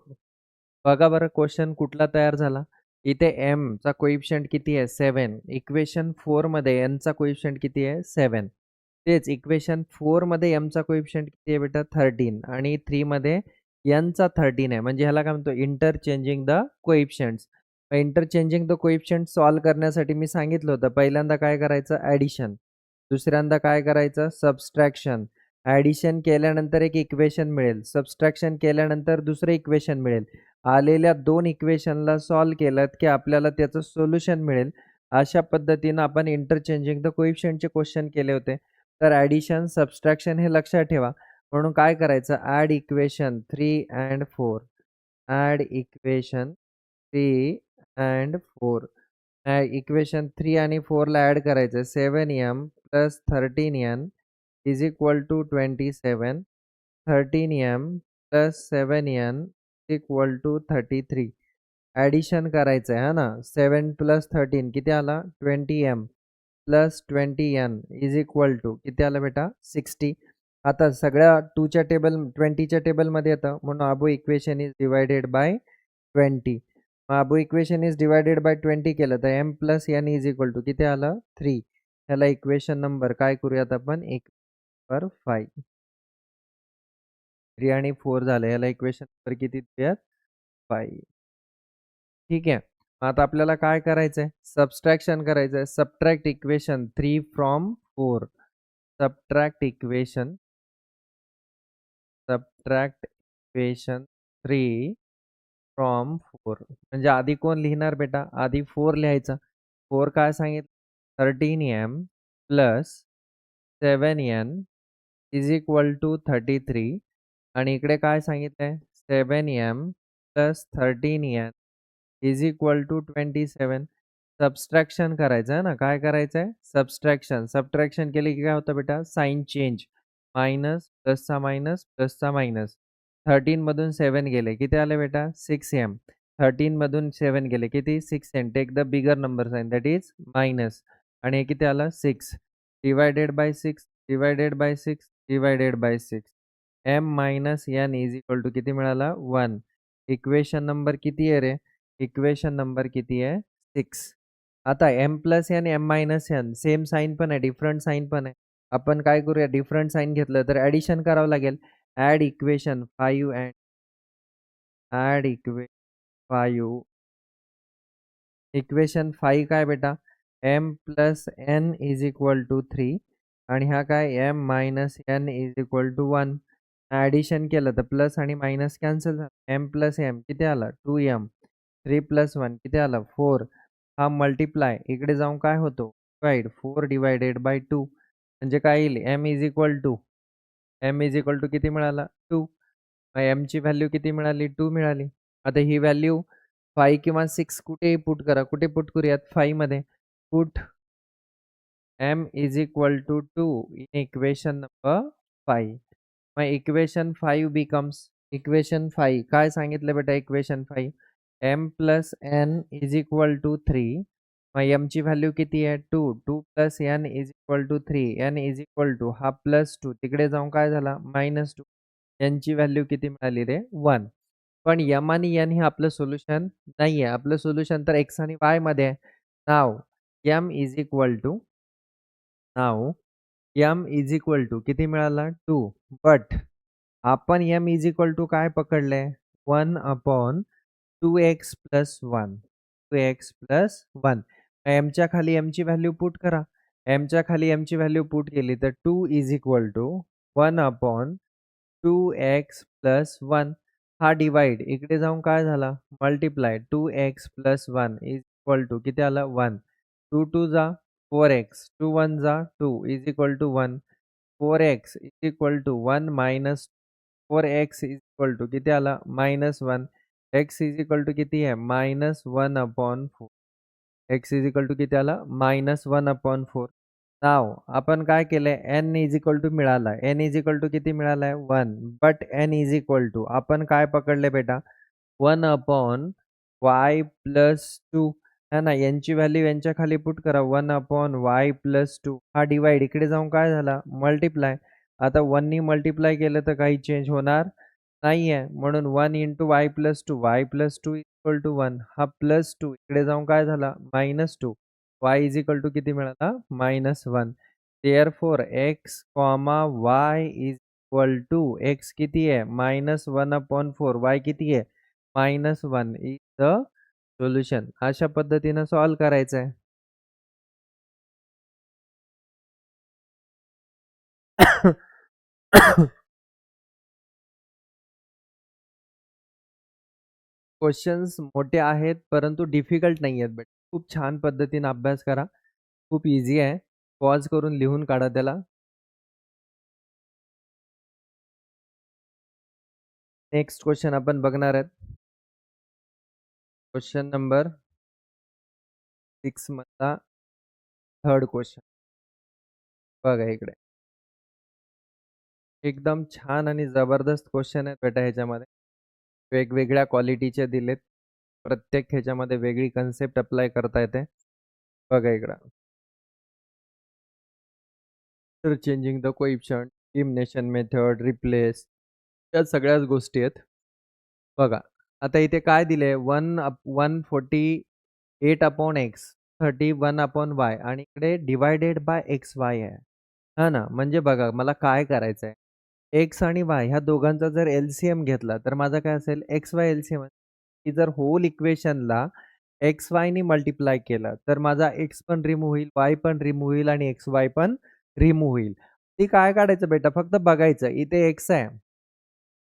बघा बरं क्वेश्चन कुठला तयार झाला इथे m चा कोइफिशियंट किती आहे 7 इक्वेशन 4 मध्ये n चा कोइफिशियंट किती आहे 7 तेच इक्वेशन 4 मध्ये m चा कोइफिशियंट किती आहे बेटा 13 आणि 3 मध्ये n चा 13 आहे म्हणजे ह्याला काय म्हणतो interchanging the कोइफिशियंट्स. Interchanging the coefficient solve करण्यासाठी मी सांगितलं होतं पहिल्यांदा काय करायचं ॲडिशन दुसऱ्यांदा काय करायचं सबस्ट्रॅक्शन ॲडिशन केल्यानंतर एक इक्वेशन मिळेल सबस्ट्रॅक्शन केल्यानंतर दुसरं इक्वेशन मिळेल आलेल्या दोन इक्वेशनला सॉल्व्ह केलं की आपल्याला त्याचं सोल्युशन मिळेल. अशा पद्धतीनं आपण इंटरचेंजिंग द कोइफिशियंटचे क्वेश्चन केले होते. तर ॲडिशन सबस्ट्रॅक्शन हे लक्षात ठेवा म्हणून काय करायचं add equation 3 and 4 add equation 3 and 4 equation 3 आणि 4 ला ॲड करायचं 7m plus 13n is equal to 27 13m plus 7n equal to 33 addition करायचं आहे हा ना 7 प्लस 13 किती आला 20m plus 20n is equal to किती आलं बेटा 60. आता सगळ्या 2च्या टेबल 20च्या टेबलमध्ये येतं म्हणून above equation is divided by 20. Above equation is divided by 20 केलं तर m plus n is equal to किती आलं 3. ह्याला इक्वेशन नंबर काय करूयात आपण 5 3 आणि 4 झालं याला इक्वेशन नंबर किती देऊयात 5. ठीक आहे. आता आपल्याला काय करायचंय सबस्ट्रॅक्शन करायचंय subtract equation 3 from 4 subtract equation 3 from 4 म्हणजे आधी कोण लिहिणार बेटा आधी 4 लिहायचा 4 काय सांगितलं 13m plus 7n is equal to 33 आणि इकडे काय सांगितलंय 7m plus 13n is equal to 27. Subtraction करायचं आहे ना काय करायचं आहे सबट्रॅक्शन केले की काय होतं बेटा साइन चेंज मायनस प्लसचा मायनस प्लसचा मायनस 13 मधून 7 गेले किती आले बेटा 6m 13 मधून 7 गेले किती 6m take the bigger number sign that is minus आणि हे किती आलं 6 divided by 6 divided by 6 divided by 6 m minus n is equal to किती मिळाला 1. इक्वेशन नंबर किती आहे रे इक्वेशन नंबर किती आहे 6. आता m plus n m minus n same sign पण आहे डिफरंट साइन पण आहे आपण काय करूया डिफरंट साइन घेतलं तर ॲडिशन करावं लागेल add equation 5 and add equation 5 equation 5 काय बेटा m plus n is equal to 3 आणि हा काय m minus n is equal to 1 addition केलं तर प्लस आणि मायनस कॅन्सल झालं m प्लस m किती आला 2m 3 प्लस 1 किती आला 4 हा मल्टिप्लाय इकडे जाऊन काय होतो डिवाइड 4 डिवायडेड बाय 2 म्हणजे काय येईल m इज इक्वल टू किती मिळाला 2 m ची व्हॅल्यू किती मिळाली 2 मिळाली. आता ही व्हॅल्यू 5 किंवा 6 कुठेही पुट करा कुठे पुट करूयात 5 मध्ये put m is equal to 2 in equation number 5 मग इक्वेशन 5 बिकम्स इक्वेशन 5 काय सांगितलं बेटा equation 5 m plus n is equal to 3 मग m ची व्हॅल्यू किती आहे 2 2 plus n is equal to 3 n is equal to हा प्लस 2 तिकडे जाऊन काय झाला मायनस 2 n ची व्हॅल्यू किती मिळाली रे 1. पण m आणि n हे आपलं सोल्युशन नाही आहे आपलं सोल्युशन तर x आणि y मध्ये आहे. नाव m इज इक्वल टू नाव m इज इक्वल टू किती मिळाला 2 बट आपण m इज इक्वल टू काय पकडले 1 upon 2x plus 1 2x plus 1 m च्या खाली m ची व्हॅल्यू पुट करा m च्या खाली m ची व्हॅल्यू पुट केली तर 2 is equal to 1 upon 2x plus 1 हा डिवाइड इकडे जाऊन काय झाला multiply 2x plus 1 is equal to किती आला 1 2 2 जा 4x 2 1 जा 2 is equal to 1 4x is equal to 1 minus 4x is equal to किती आला minus 1 x is equal to किती आहे minus 1 upon 4 x is equal to किती आला -1/4 नाव आपण काय केलंय n इज इक्वल टू मिळाला n इज इक्वल टू किती मिळालाय 1 but n is equal to आपण काय पकडले बेटा 1/y प्लस 2 है ना यांची व्हॅल्यू यांच्या खाली पुट करा 1/y प्लस 2 हा डिवाइड इकडे जाऊन काय झाला मल्टिप्लाय आता 1 नी मल्टिप्लाय केलं तर काही चेंज होणार नाहीये म्हणून 1 into y plus 2 y plus 2 equal to 1 हा प्लस 2 इकडे जाऊन काय झाला minus 2 y is equal to किती मिळाला -1 therefore x comma Y is equal to x किती आहे -1/4 वाय किती आहे -1 इज द सोल्युशन अशा पद्धतीने सॉल्व्ह करायचं आहे क्वेश्चन्स मोठे आहेत परंतु डिफिकल्ट नाही आहेत बेटा खूप छान पद्धतीने अभ्यास करा खूप इझी आहे पॉज करून लिहून काढा त्याला नेक्स्ट क्वेश्चन आपण बघणार आहेत क्वेश्चन नंबर 6 मधला थर्ड क्वेश्चन बघा इकडे एकदम छान आणि जबरदस्त क्वेश्चन आहेत बेटा ह्याच्यामध्ये वेगवेगळ्या क्वालिटीचे दिलेत प्रत्येक ह्याच्यामध्ये वेगळी कन्सेप्ट अप्लाय करता येते बघा इकडं तर changing the coefficient elimination method replace या सगळ्याच गोष्टी आहेत बघा आता इथे काय दिले 148 अपॉन एक्स 31 अपॉन वाय आणि इकडे डिवायडेड बाय एक्स वाय आहे हा ना म्हणजे बघा मला काय करायचं आहे एक्स आणि वाय ह्या दोघांचा जर एलसीएम घेतला तर माझा काय असेल एक्स वाय एलसीएम की जर होल इक्वेशनला एक्स वायनी मल्टिप्लाय केलं तर माझा एक्स पण रिमूव्ह होईल वाय पण रिमूव्ह होईल आणि एक्स वाय पण रिमूव्ह होईल ती काय काढायचं बेटा फक्त बघायचं इथे एक्स आहे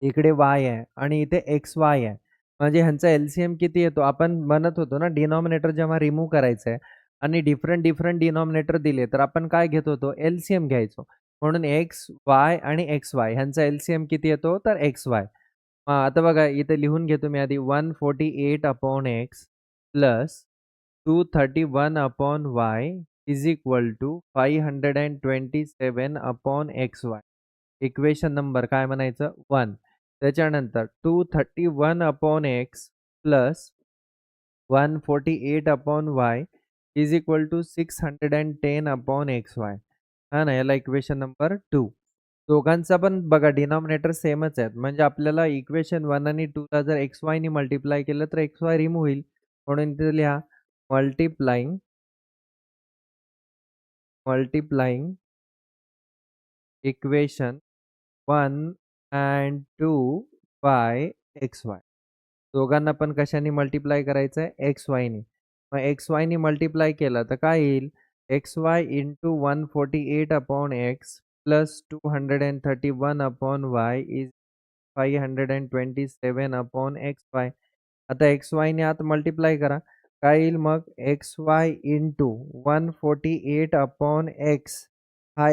इकडे वाय आहे आणि इथे एक्स वाय आहे म्हणजे ह्यांचा एलसीएम किती येतो आपण म्हणत होतो ना डिनॉमिनेटर जेव्हा रिमूव्ह करायचं आहे आणि डिफरंट डिफरंट डिनॉमिनेटर दिले तर आपण काय घेत होतो एलसीएम घ्यायचो म्हणून एक्स वाय आणि एक्स वाय ह्यांचा एलसीएम किती येतो तर एक्स वाय आता बघा इथे लिहून घेतो मी आधी 148 upon x plus 231 upon y is equal to 527 upon x y equation number काय म्हणायचं 1 त्याच्यानंतर 231 upon x plus 148 upon y is equal to 610 upon x y हा ना याला इक्वेशन नंबर 2 दोघांचा पण बघा डिनॉमिनेटर सेमच आहेत म्हणजे आपल्याला इक्वेशन 1 आणि 2 ला जर एक्स वाय ने मल्टिप्लाय केलं तर एक्स वाय रिमूव्ह होईल म्हणून इथे लिहा multiplying equation 1 and 2 by x Y दोघांना पण कशाने मल्टिप्लाय करायचं आहे एक्स वायने मग एक्स वायने मल्टिप्लाय केलं तर काय येईल x y into 148 upon x plus 231 upon y is 527 upon x y आता एक्स वायने आत मल्टिप्लाय करा काय येईल मग x y into 148 upon x हा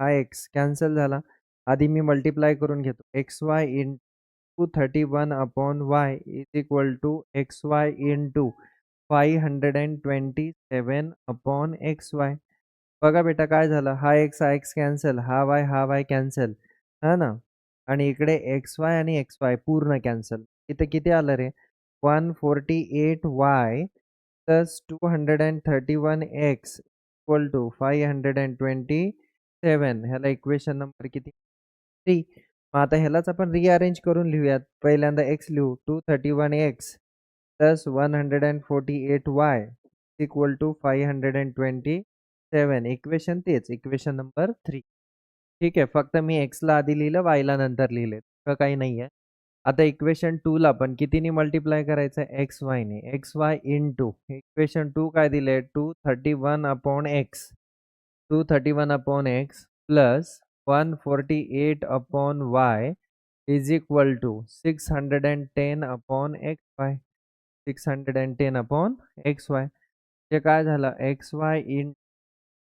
एक्स कॅन्सल झाला आधी मी मल्टिप्लाय करून घेतो x y into 31 upon y is equal to x y into 527 upon x y बघा बेटा काय झालं हा एक्स कॅन्सल हा वाय कॅन्सल हा ना आणि इकडे एक्स वाय आणि एक्स वाय पूर्ण कॅन्सल इथे किती आलं रे 148y plus 231x equal to 527 ह्याला इक्वेशन नंबर किती 3 मग आता ह्यालाच आपण रिअरेंज करून लिहूयात पहिल्यांदा x लिहू 231x plus 148y equal to 527 equation तेच इक्वेशन नंबर 3 ठीक आहे फक्त मी x ला आधी लिहिलं y ला नंतर लिहिले का काही नाहीये आता इक्वेशन 2 ला पण कितीने मल्टिप्लाय करायचं एक्स वाय ने एक्स वाय इंटू इक्वेशन 2 काय दिले 231 upon x 231 upon x plus 148 upon y is equal to 610 upon x y. 610 upon x y. म्हणजे काय झालं, x y in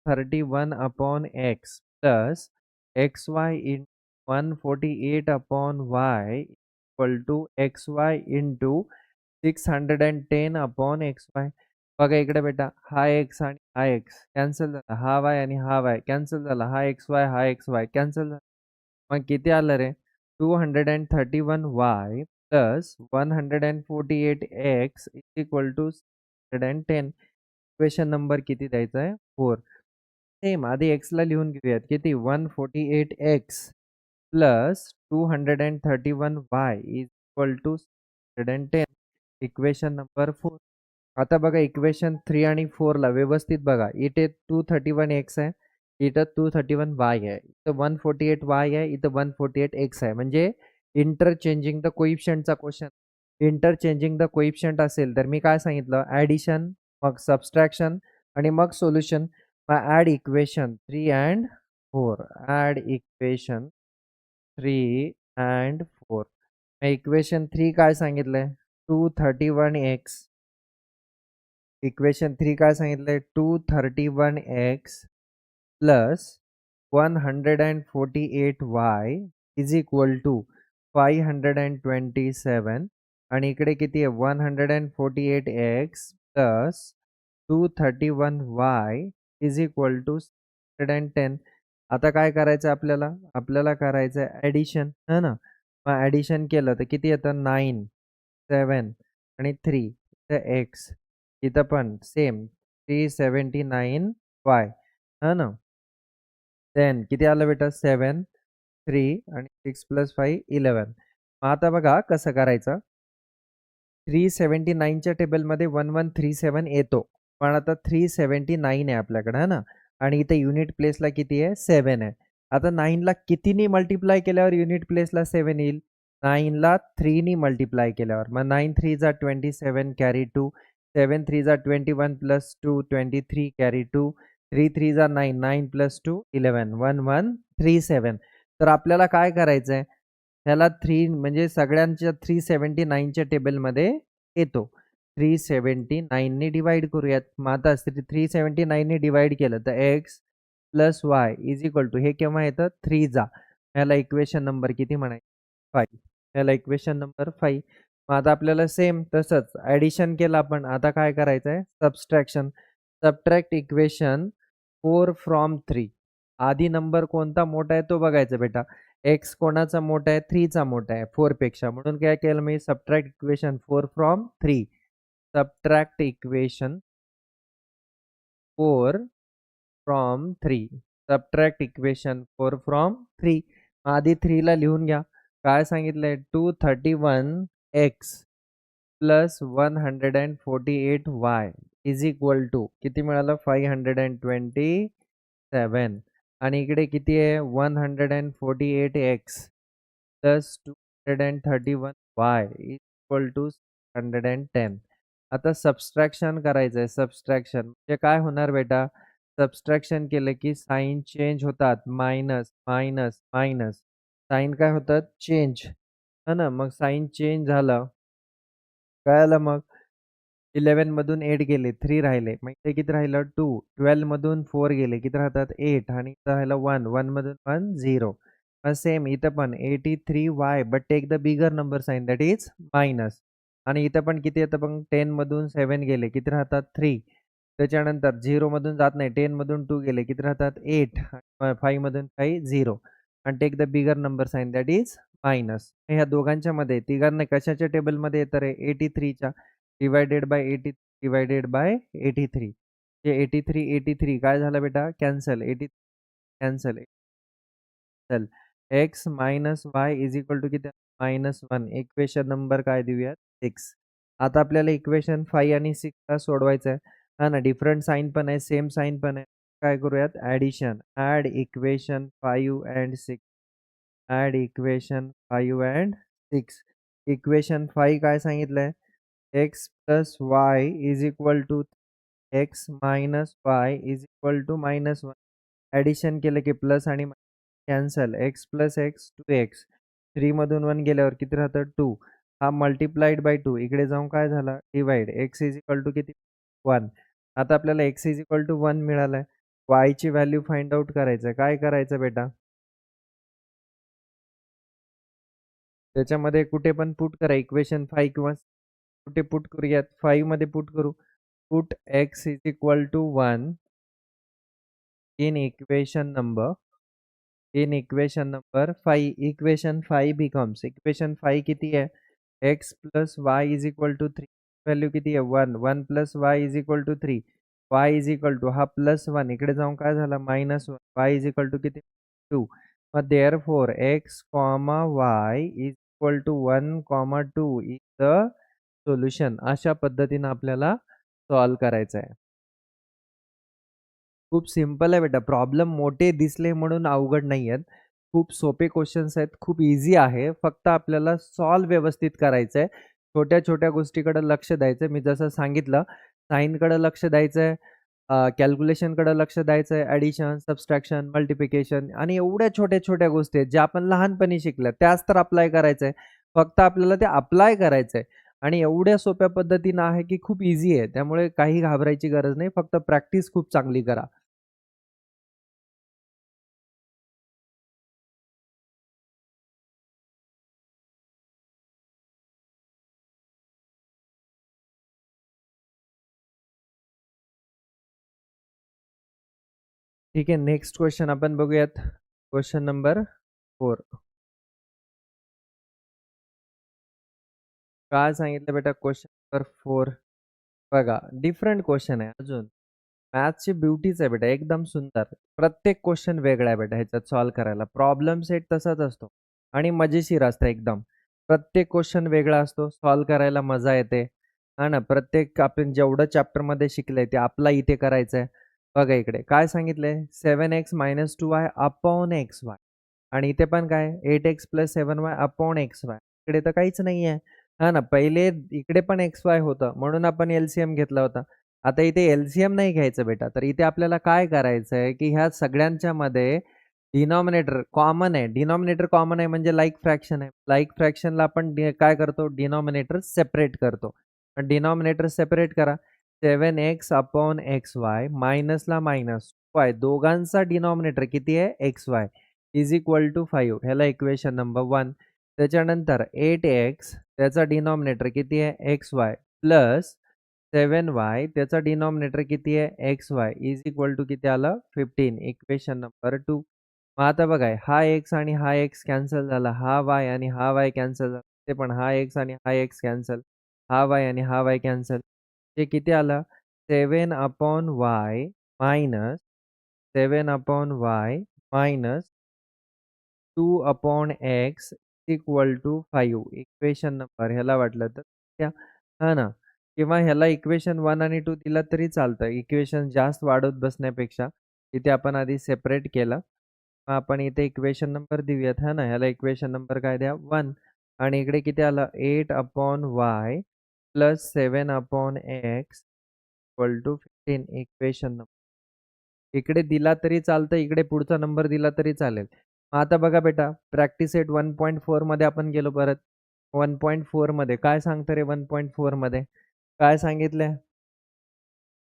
31 upon x plus x y in 148 upon y equal to x y into 610 upon x y. बघा इकडे बेटा, हा x आणि हा x cancel झाला, हा वाय आणि हा वाय कॅन्सल झाला, हा एक्स वाय कॅन्सल झाला. मग किती आलं रे, 231 y plus 148 x is equal to 610. Equation number किती द्यायचा आहे, 4. सेम आधी एक्सला लिहून घेऊयात, किती 148 x plus 231 y is equal to 610. Equation number 4. आता बघा इक्वेशन 3 आणि 4 ला व्यवस्थित बघा, इथे 231 एक्स आहे, इथं 231 वाय आहे, इथं 148 वाय आहे, इथं 148 एक्स आहे. म्हणजे इंटरचेंजिंग द कोइफिशियंटचा क्वेश्चन. इंटरचेंजिंग द कोइफिशियंट असेल तर मी काय सांगितलं, ॲडिशन, मग सबस्ट्रॅक्शन आणि मग सोल्युशन. मग add equation 3 and 4. Add equation 3 and 4. Equation 3 काय सांगितलंय, 231 एक्स. इक्वेशन 3 काय सांगितलंय, 231 x plus 148 y is equal to 527. आणि इकडे किती आहे, 148 x plus 231 y is equal to 610. आता काय करायचं आपल्याला, आपल्याला करायचं आहे ॲडिशन, है ना. मग ॲडिशन केलं तर किती येतं, 9, 7 आणि 3. इथं एक्स, इथं पण सेम 379 वाय, है ना. देन किती आलं बेटा, 7, 3 आणि 6 प्लस 5 11. मग आता बघा कसं करायचं, 379च्या टेबलमध्ये 1137 येतो, पण आता 379 आहे आपल्याकडे, है ना. आणि इथे युनिट प्लेसला किती आहे, 7 आहे. आता 9ला कितीनी मल्टिप्लाय केल्यावर युनिट प्लेसला 7 येईल, 9ला 3 नी मल्टिप्लाय केल्यावर. मग 9 3 जा 27 कॅरी 2, 7 3 जा 21 प्लस 2 23 कॅरी 2, 3 3 जा 9, 9 प्लस 2 11, 1137. तर आपल्याला काय करायचं आहे, ह्याला 3 म्हणजे सगळ्यांच्या 379च्या टेबलमध्ये येतो. 379 ने डिवाइड करूयात. मग आता 379 ने डिवाइड केलं तर x plus y is equal to, हे केव्हा येतं, 3 जा. ह्याला इक्वेशन नंबर किती म्हणायचं, 5. ह्याला इक्वेशन नंबर 5. मग आता आपल्याला सेम तसंच ॲडिशन केलं आपण. आता काय करायचं आहे, सबस्ट्रॅक्शन. Subtract equation 4 from 3. आधी नंबर कोणता मोठा आहे तो बघायचा बेटा. एक्स कोणाचा मोठा आहे, 3 चा मोठा आहे 4 पेक्षा. म्हणून काय केलं मी, subtract equation 4 from 3. Subtract equation 4 from 3. Subtract equation 4 from 3. आधी 3 ला लिहून घ्या. काय सांगितलंय, 231 x plus 148 y is equal to किती मिळालं, 527. आणि इकडे किती आहे, 148 x plus 231 y equal to 110. आता सबस्ट्रॅक्शन करायचं आहे. सबस्ट्रॅक्शन म्हणजे काय होणार बेटा, सबस्ट्रॅक्शन केलं की साईन चेंज होतात, मायनस मायनस मायनस. साईन काय होतात, चेंज, है ना. मग साईन चेंज झालं, काय आलं मग, 11 मधून 8 गेले, 3 राहिले. मग इथे किती राहिलं, 2. 12 मधून 4 गेले, किती राहतात, 8. आणि इथं राहिलं 1. 1 मधून 1 0. सेम इथं पण 83 y, but take the bigger number sign that is minus. आणि इथं पण किती येतं, पण 10 मधून 7 गेले, किती राहतात, 3. त्याच्यानंतर 0 मधून जात नाही, 10 मधून 2 गेले, किती राहतात, 8. 5 मधून 5 0. आणि take the bigger number sign that is minus. ह्या दोघांच्या मध्ये तिघांना कशाच्या टेबलमध्ये येतं रे, 83च्या. Divided by 80 divided by 83. जे 83 83 काय झालं बेटा, कॅन्सल. 80 कॅन्सल. चल, x minus Y is equal to किती, -1. इक्वेशन नंबर काय देऊयात, 6. आता आपल्याला इक्वेशन 5 आणि 6 ला सोडवायचं आहे. हा ना, डिफरंट साइन पण आहे, सेम साइन पण आहे. काय करूयात, addition. Add equation 5 and 6. Add equation 5 and 6. Equation 5 काय सांगितलंय, x plus y is equal to x minus Y is equal to -1. Addition केलं की प्लस आणि cancel. X plus x 2x 3 मधून 1 गेल्यावर किती राहतं 2. हा मल्टिप्लाइड बाय 2 इकडे जाऊन काय झाला divide x is equal to किती 1. आता आपल्याला x इज इक्वल टू 1 मिळालाय. y ची व्हॅल्यू फाइंड आउट करायचं. काय करायचं बेटा? त्याच्यामध्ये कुठे पण पुट करा इक्वेशन 5 किंवा कुठे पुट करूयात 5 मध्ये पुट करू. Put x is equal to 1 in equation number 5. Equation 5 becomes equation 5 किती आहे? x plus y is equal to 3. Value किती आहे 1. 1 plus y is equal to 3. Y is equal to हा प्लस 1 इकडे जाऊन काय झाला -1. वाय इज इक्वल टू किती 2. मग therefore x comma Y is equal to 1 comma 2 is the solution. अशा पद्धतीने आपल्याला सॉल्व करायचं आहे. खूप सिंपल आहे बेटा. प्रॉब्लेम मोठे दिसले म्हणून अवघड नाही आहेत. खूप सोपे क्वेश्चन्स आहेत. खूप ईझी आहे. फक्त आपल्याला सॉल्व व्यवस्थित करायचं आहे. छोट्या-छोट्या गोष्टीकडे लक्ष द्यायचं आहे. मी जसं सांगितलं साइनकडे लक्ष द्यायचं आहे. कॅल्क्युलेशनकडे लक्ष द्यायचं आहे. ॲडिशन, सबट्रॅक्शन, मल्टिप्लिकेशन आणि एवढ्या छोट्या-छोट्या गोष्टी आहेत, ज्या आपण लहानपणी शिकल्या. त्याच तर अप्लाय करायचं आहे. फक्त आपल्याला ते अप्लाय करायचं आहे. आणि एवढ्या सोप्या पद्धतीनं आहे, की खूप ईझी आहे. त्यामुळे काही घाबरायची गरज नाही. फक्त प्रॅक्टिस खूप चांगली करा. ठीक आहे. नेक्स्ट क्वेश्चन आपण बघूयात. Question number 4. काय सांगितलं बेटा क्वेश्चन नंबर 4? बघा, डिफरंट क्वेश्चन आहे अजून. मॅथ्सची ब्युटीच आहे बेटा, एकदम सुंदर. प्रत्येक क्वेश्चन वेगळा आहे बेटा ह्याच्यात सॉल्व्ह करायला. प्रॉब्लेम सेट तसाच असतो आणि मजेशीर असतं एकदम. प्रत्येक क्वेश्चन वेगळा असतो, सॉल्व्ह करायला मजा येते. हां ना, प्रत्येक आपण जेवढं चॅप्टरमध्ये शिकलंय ते आपला इथे करायचं आहे. बघा इकडे काय सांगितलंय 7x - 2y अपॉन xy आणि इथे पण काय 8x + 7y अपॉन xy. इकडे तर काहीच नाहीये. हां ना, पहिले इकडे पण xy होतं म्हणून आपण एलसीएम घेतला होता. आता इथे एलसीएम नाही घ्यायचं बेटा. तर इथे आपल्याला काय करायचं आहे, की ह्या सगळ्यांच्यामध्ये डिनॉमिनेटर कॉमन आहे. डिनॉमिनेटर कॉमन आहे म्हणजे लाईक फ्रॅक्शन आहे. लाईक फ्रॅक्शनला आपण काय करतो डिनॉमिनेटर सेपरेट करतो. डिनॉमिनेटर सेपरेट करा. 7x अपॉन xy मायनसला मायनस y दोघांचा डिनॉमिनेटर किती आहे xy इज इक्वल टू 5. ह्याला इक्वेशन नंबर 1. त्याच्यानंतर 8x त्याचा डिनॉमिनेटर किती आहे xy प्लस 7y त्याचा डिनॉमिनेटर किती आहे xy इज इक्वल टू किती आलं 15. Equation number 2. मग आता बघा हा x आणि हा x कॅन्सल झाला. हा y आणि हा y कॅन्सल झाला. ते पण हा x आणि हा x कॅन्सल. हा y आणि हा y कॅन्सल. हे किती आलं 7 upon y minus 7 upon y minus 2 upon x equal to 5. Equation number ह्याला वाटलं तर त्या हां ना. किंवा ह्याला इक्वेशन 1 आणि 2 दिला तरी चालतं. इक्वेशन जास्त वाढवत बसण्यापेक्षा इथे आपण आधी सेपरेट केलं. मग आपण इथे इक्वेशन नंबर देऊयात हां ना. ह्याला इक्वेशन नंबर काय द्या 1 आणि इकडे किती आलं 8 upon y plus 7 upon x equal to 15. Equation number इकडे दिला तरी चालतं, इकडे पुढचा नंबर दिला तरी चालेल. मग आता बघा बेटा, प्रॅक्टिस सेट 1.4 मध्ये आपण गेलो परत. 1.4 मध्ये काय सांगतं रे 1.4 मध्ये? काय सांगितलंय?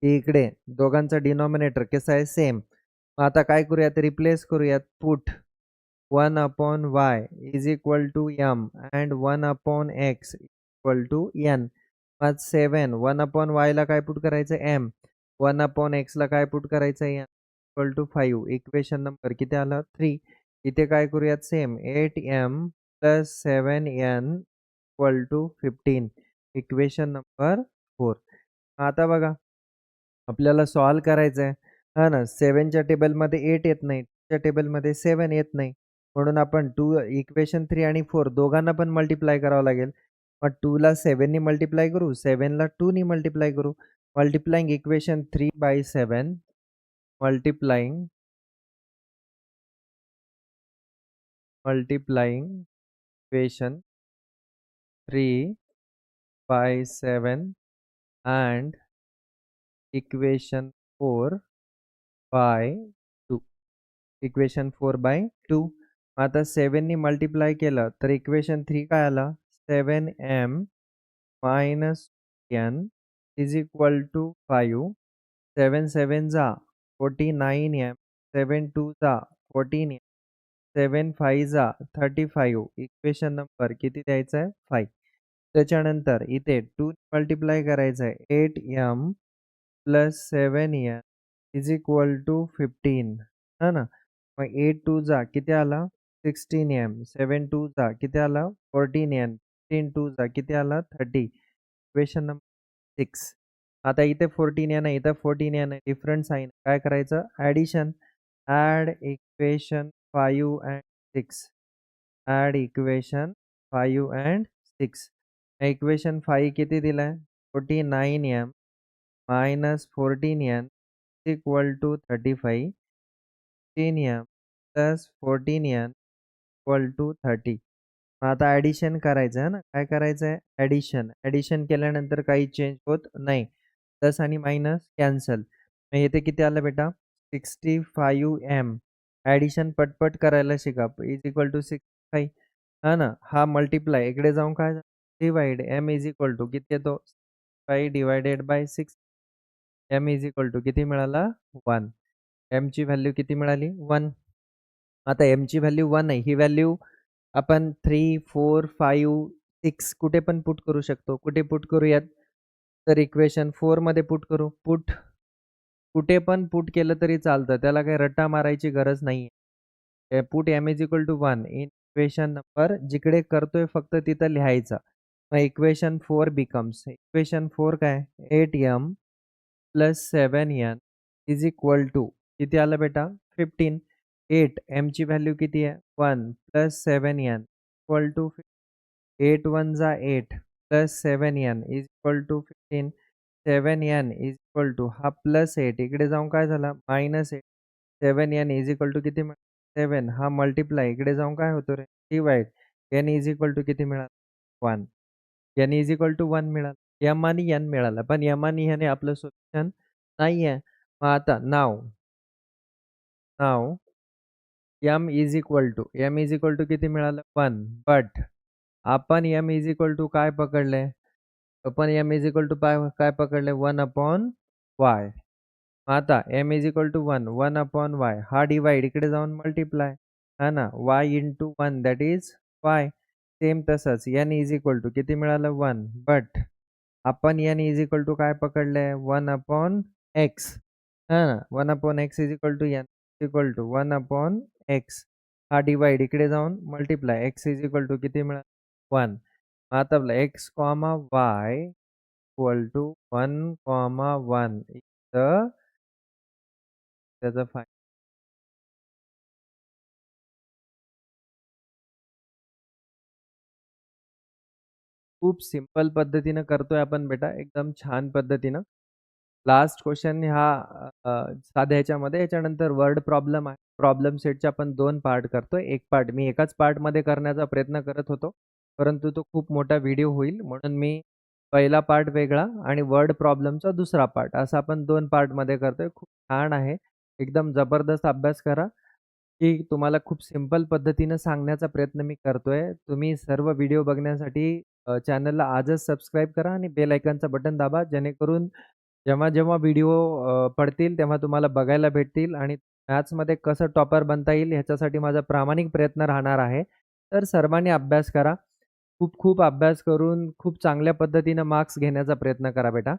की इकडे दोघांचा डिनॉमिनेटर कसा आहे? सेम. मग आता काय करूयात? रिप्लेस करूयात. Put 1 upon y is equal to m and 1 upon x equal to n. मग 7 1 अपॉन y ला काय पुट करायचं m. 1 अपॉन x ला काय पुट करायचं n equal to 5. Equation number किती आलं 3. इथे काय करूयात same 8m plus 7n equal to 15. Equation number 4. आता बघा आपल्याला सॉल्व्ह करायचं आहे. हां ना, 7च्या टेबलमध्ये 8 येत नाही. 2च्या टेबलमध्ये 7 येत नाही. म्हणून आपण 2 इक्वेशन 3 आणि 4 दोघांना पण मल्टिप्लाय करावं लागेल. मग 2 ला 7 नी मल्टिप्लाय करू, 7 ला 2 नी मल्टिप्लाय करू. Multiplying equation 3 by 7 multiplying equation 3 by 7 and equation 4 by 2. Equation 4 by 2. मग आता 7 नी मल्टिप्लाय केलं तर इक्वेशन 3 काय आलं? 7m minus n is equal to 5. 7 7 जा 49m, 7 2 जा 14m, 7 5 जा 35. इक्वेशन नंबर किती द्यायचा आहे? 5. त्याच्यानंतर इथे 2 मल्टिप्लाय करायचं आहे. 8m plus 7n is equal to 15. है ना? मग 8 2 जा किती आला? 16m. 7 2 जा किती आला? 14n. 15 2 जा किती आला? 30. Equation number 6. आता इथे 14n आहे, इथं 14n आहे. डिफरंट साइन काय करायचं? Addition. Add equation 5 and 6. Add equation 5 and 6. Equation 5 किती दिलाय? 49m minus 14n equal to 35. 15m plus 14n equal to 30. आता ॲडिशन करायचं आहे ना, काय करायचं आहे? ॲडिशन. ॲडिशन केल्यानंतर काही चेंज होत नाही. प्लस आणि मायनस कॅन्सल. मग इथे किती आलं बेटा? 65m. ॲडिशन पटपट करायला शिका. Is equal to 65. हां ना, हा मल्टिप्लाय इकडे जाऊन काय divide m is equal to किती येतो? 5 divided by 6. m is equal to किती मिळाला? 1. mची व्हॅल्यू किती मिळाली? 1. आता mची व्हॅल्यू 1 आहे. ही व्हॅल्यू आपण 3, 4, 5, 6 कुठे पण पुट करू शकतो. कुठे पुट करूयात? तर इक्वेशन 4 मध्ये पुट करू. कुठे पण पुट केलं तरी चालतं. त्याला काही रट्टा मारायची गरज नाहीये. Put m is equal to 1 in equation number जिकडे करतोय फक्त तिथं लिहायचं. मग इक्वेशन 4 बिकम्स इक्वेशन 4 काय? 8m plus 7n is equal to किती आलं बेटा? 15. 8 mची व्हॅल्यू किती आहे? 1 प्लस 7n इक्वल टू 8 1 जा 8 plus 7n is equal to 15. 7n is equal to हा प्लस 8 इकडे जाऊन काय झाला? Minus 8. 7n is equal to किती मिळालं? 7. हा मल्टिप्लाय इकडे जाऊन काय होतो रे? Divide. n is equal to किती मिळालं? 1. n इज इक्वल टू 1 मिळालं. m आणि n मिळालं. पण m आणि n हे आपलं सोल्युशन नाहीये. मग आता नाव m इज इक्वल टू किती मिळालं? 1. बट आपण m इज इक्वल टू काय पकडलंय? आपण m इज इक्वल टू काय पकडलंय? 1 अपॉन y. आता m is equal to 1, 1 upon y. हा डिवाइड इकडे जाऊन मल्टिप्लाय. है ना? y into 1 that is y. Same तसंच n इज इक्वल टू किती मिळालं? 1. बट आपण n इज इक्वल टू काय पकडलंय? 1 अपॉन x. हां ना? 1 upon x is equal to n equal to 1 upon x. हा डिवाइड इकडे जाऊन multiply. x is equal to किती मिळालं? 1. आता आपलं x, y इक्वल टू 1, 1 इथं त्याचा खूप सिंपल पद्धतीनं करतोय आपण बेटा, एकदम छान पद्धतीनं. लास्ट क्वेश्चन हा साध्या ह्याच्यामध्ये याच्यानंतर वर्ड प्रॉब्लेम आहे. प्रॉब्लेम सेटचे आपण 2 पार्ट करतोय. एक पार्ट मी एकाच पार्टमध्ये करण्याचा प्रयत्न करत होतो. परंतु तो खूप मोठा व्हिडिओ होईल म्हणून मी पहिला पार्ट वेगळा आणि वर्ड प्रॉब्लेमचा दुसरा पार्ट असा आपण 2 पार्टमध्ये करतोय. खूप छान आहे. एकदम जबरदस्त अभ्यास करा. की तुम्हाला खूप सिंपल पद्धतीनं सांगण्याचा प्रयत्न मी करतोय. तुम्ही सर्व व्हिडिओ बघण्यासाठी चॅनलला आजच सबस्क्राईब करा आणि बेल आयकॉनचं बटन दाबा. जेणेकरून जेव्हा व्हिडिओ पडतील तेव्हा तुम्हाला बघायला भेटतील आणि मॅथ्समध्ये कसं टॉपर बनता येईल ह्याच्यासाठी माझा प्रामाणिक प्रयत्न राहणार आहे. तर सर्वांनी अभ्यास करा. खूप अभ्यास करून खूप चांगल्या पद्धतीनं मार्क्स घेण्याचा प्रयत्न करा बेटा.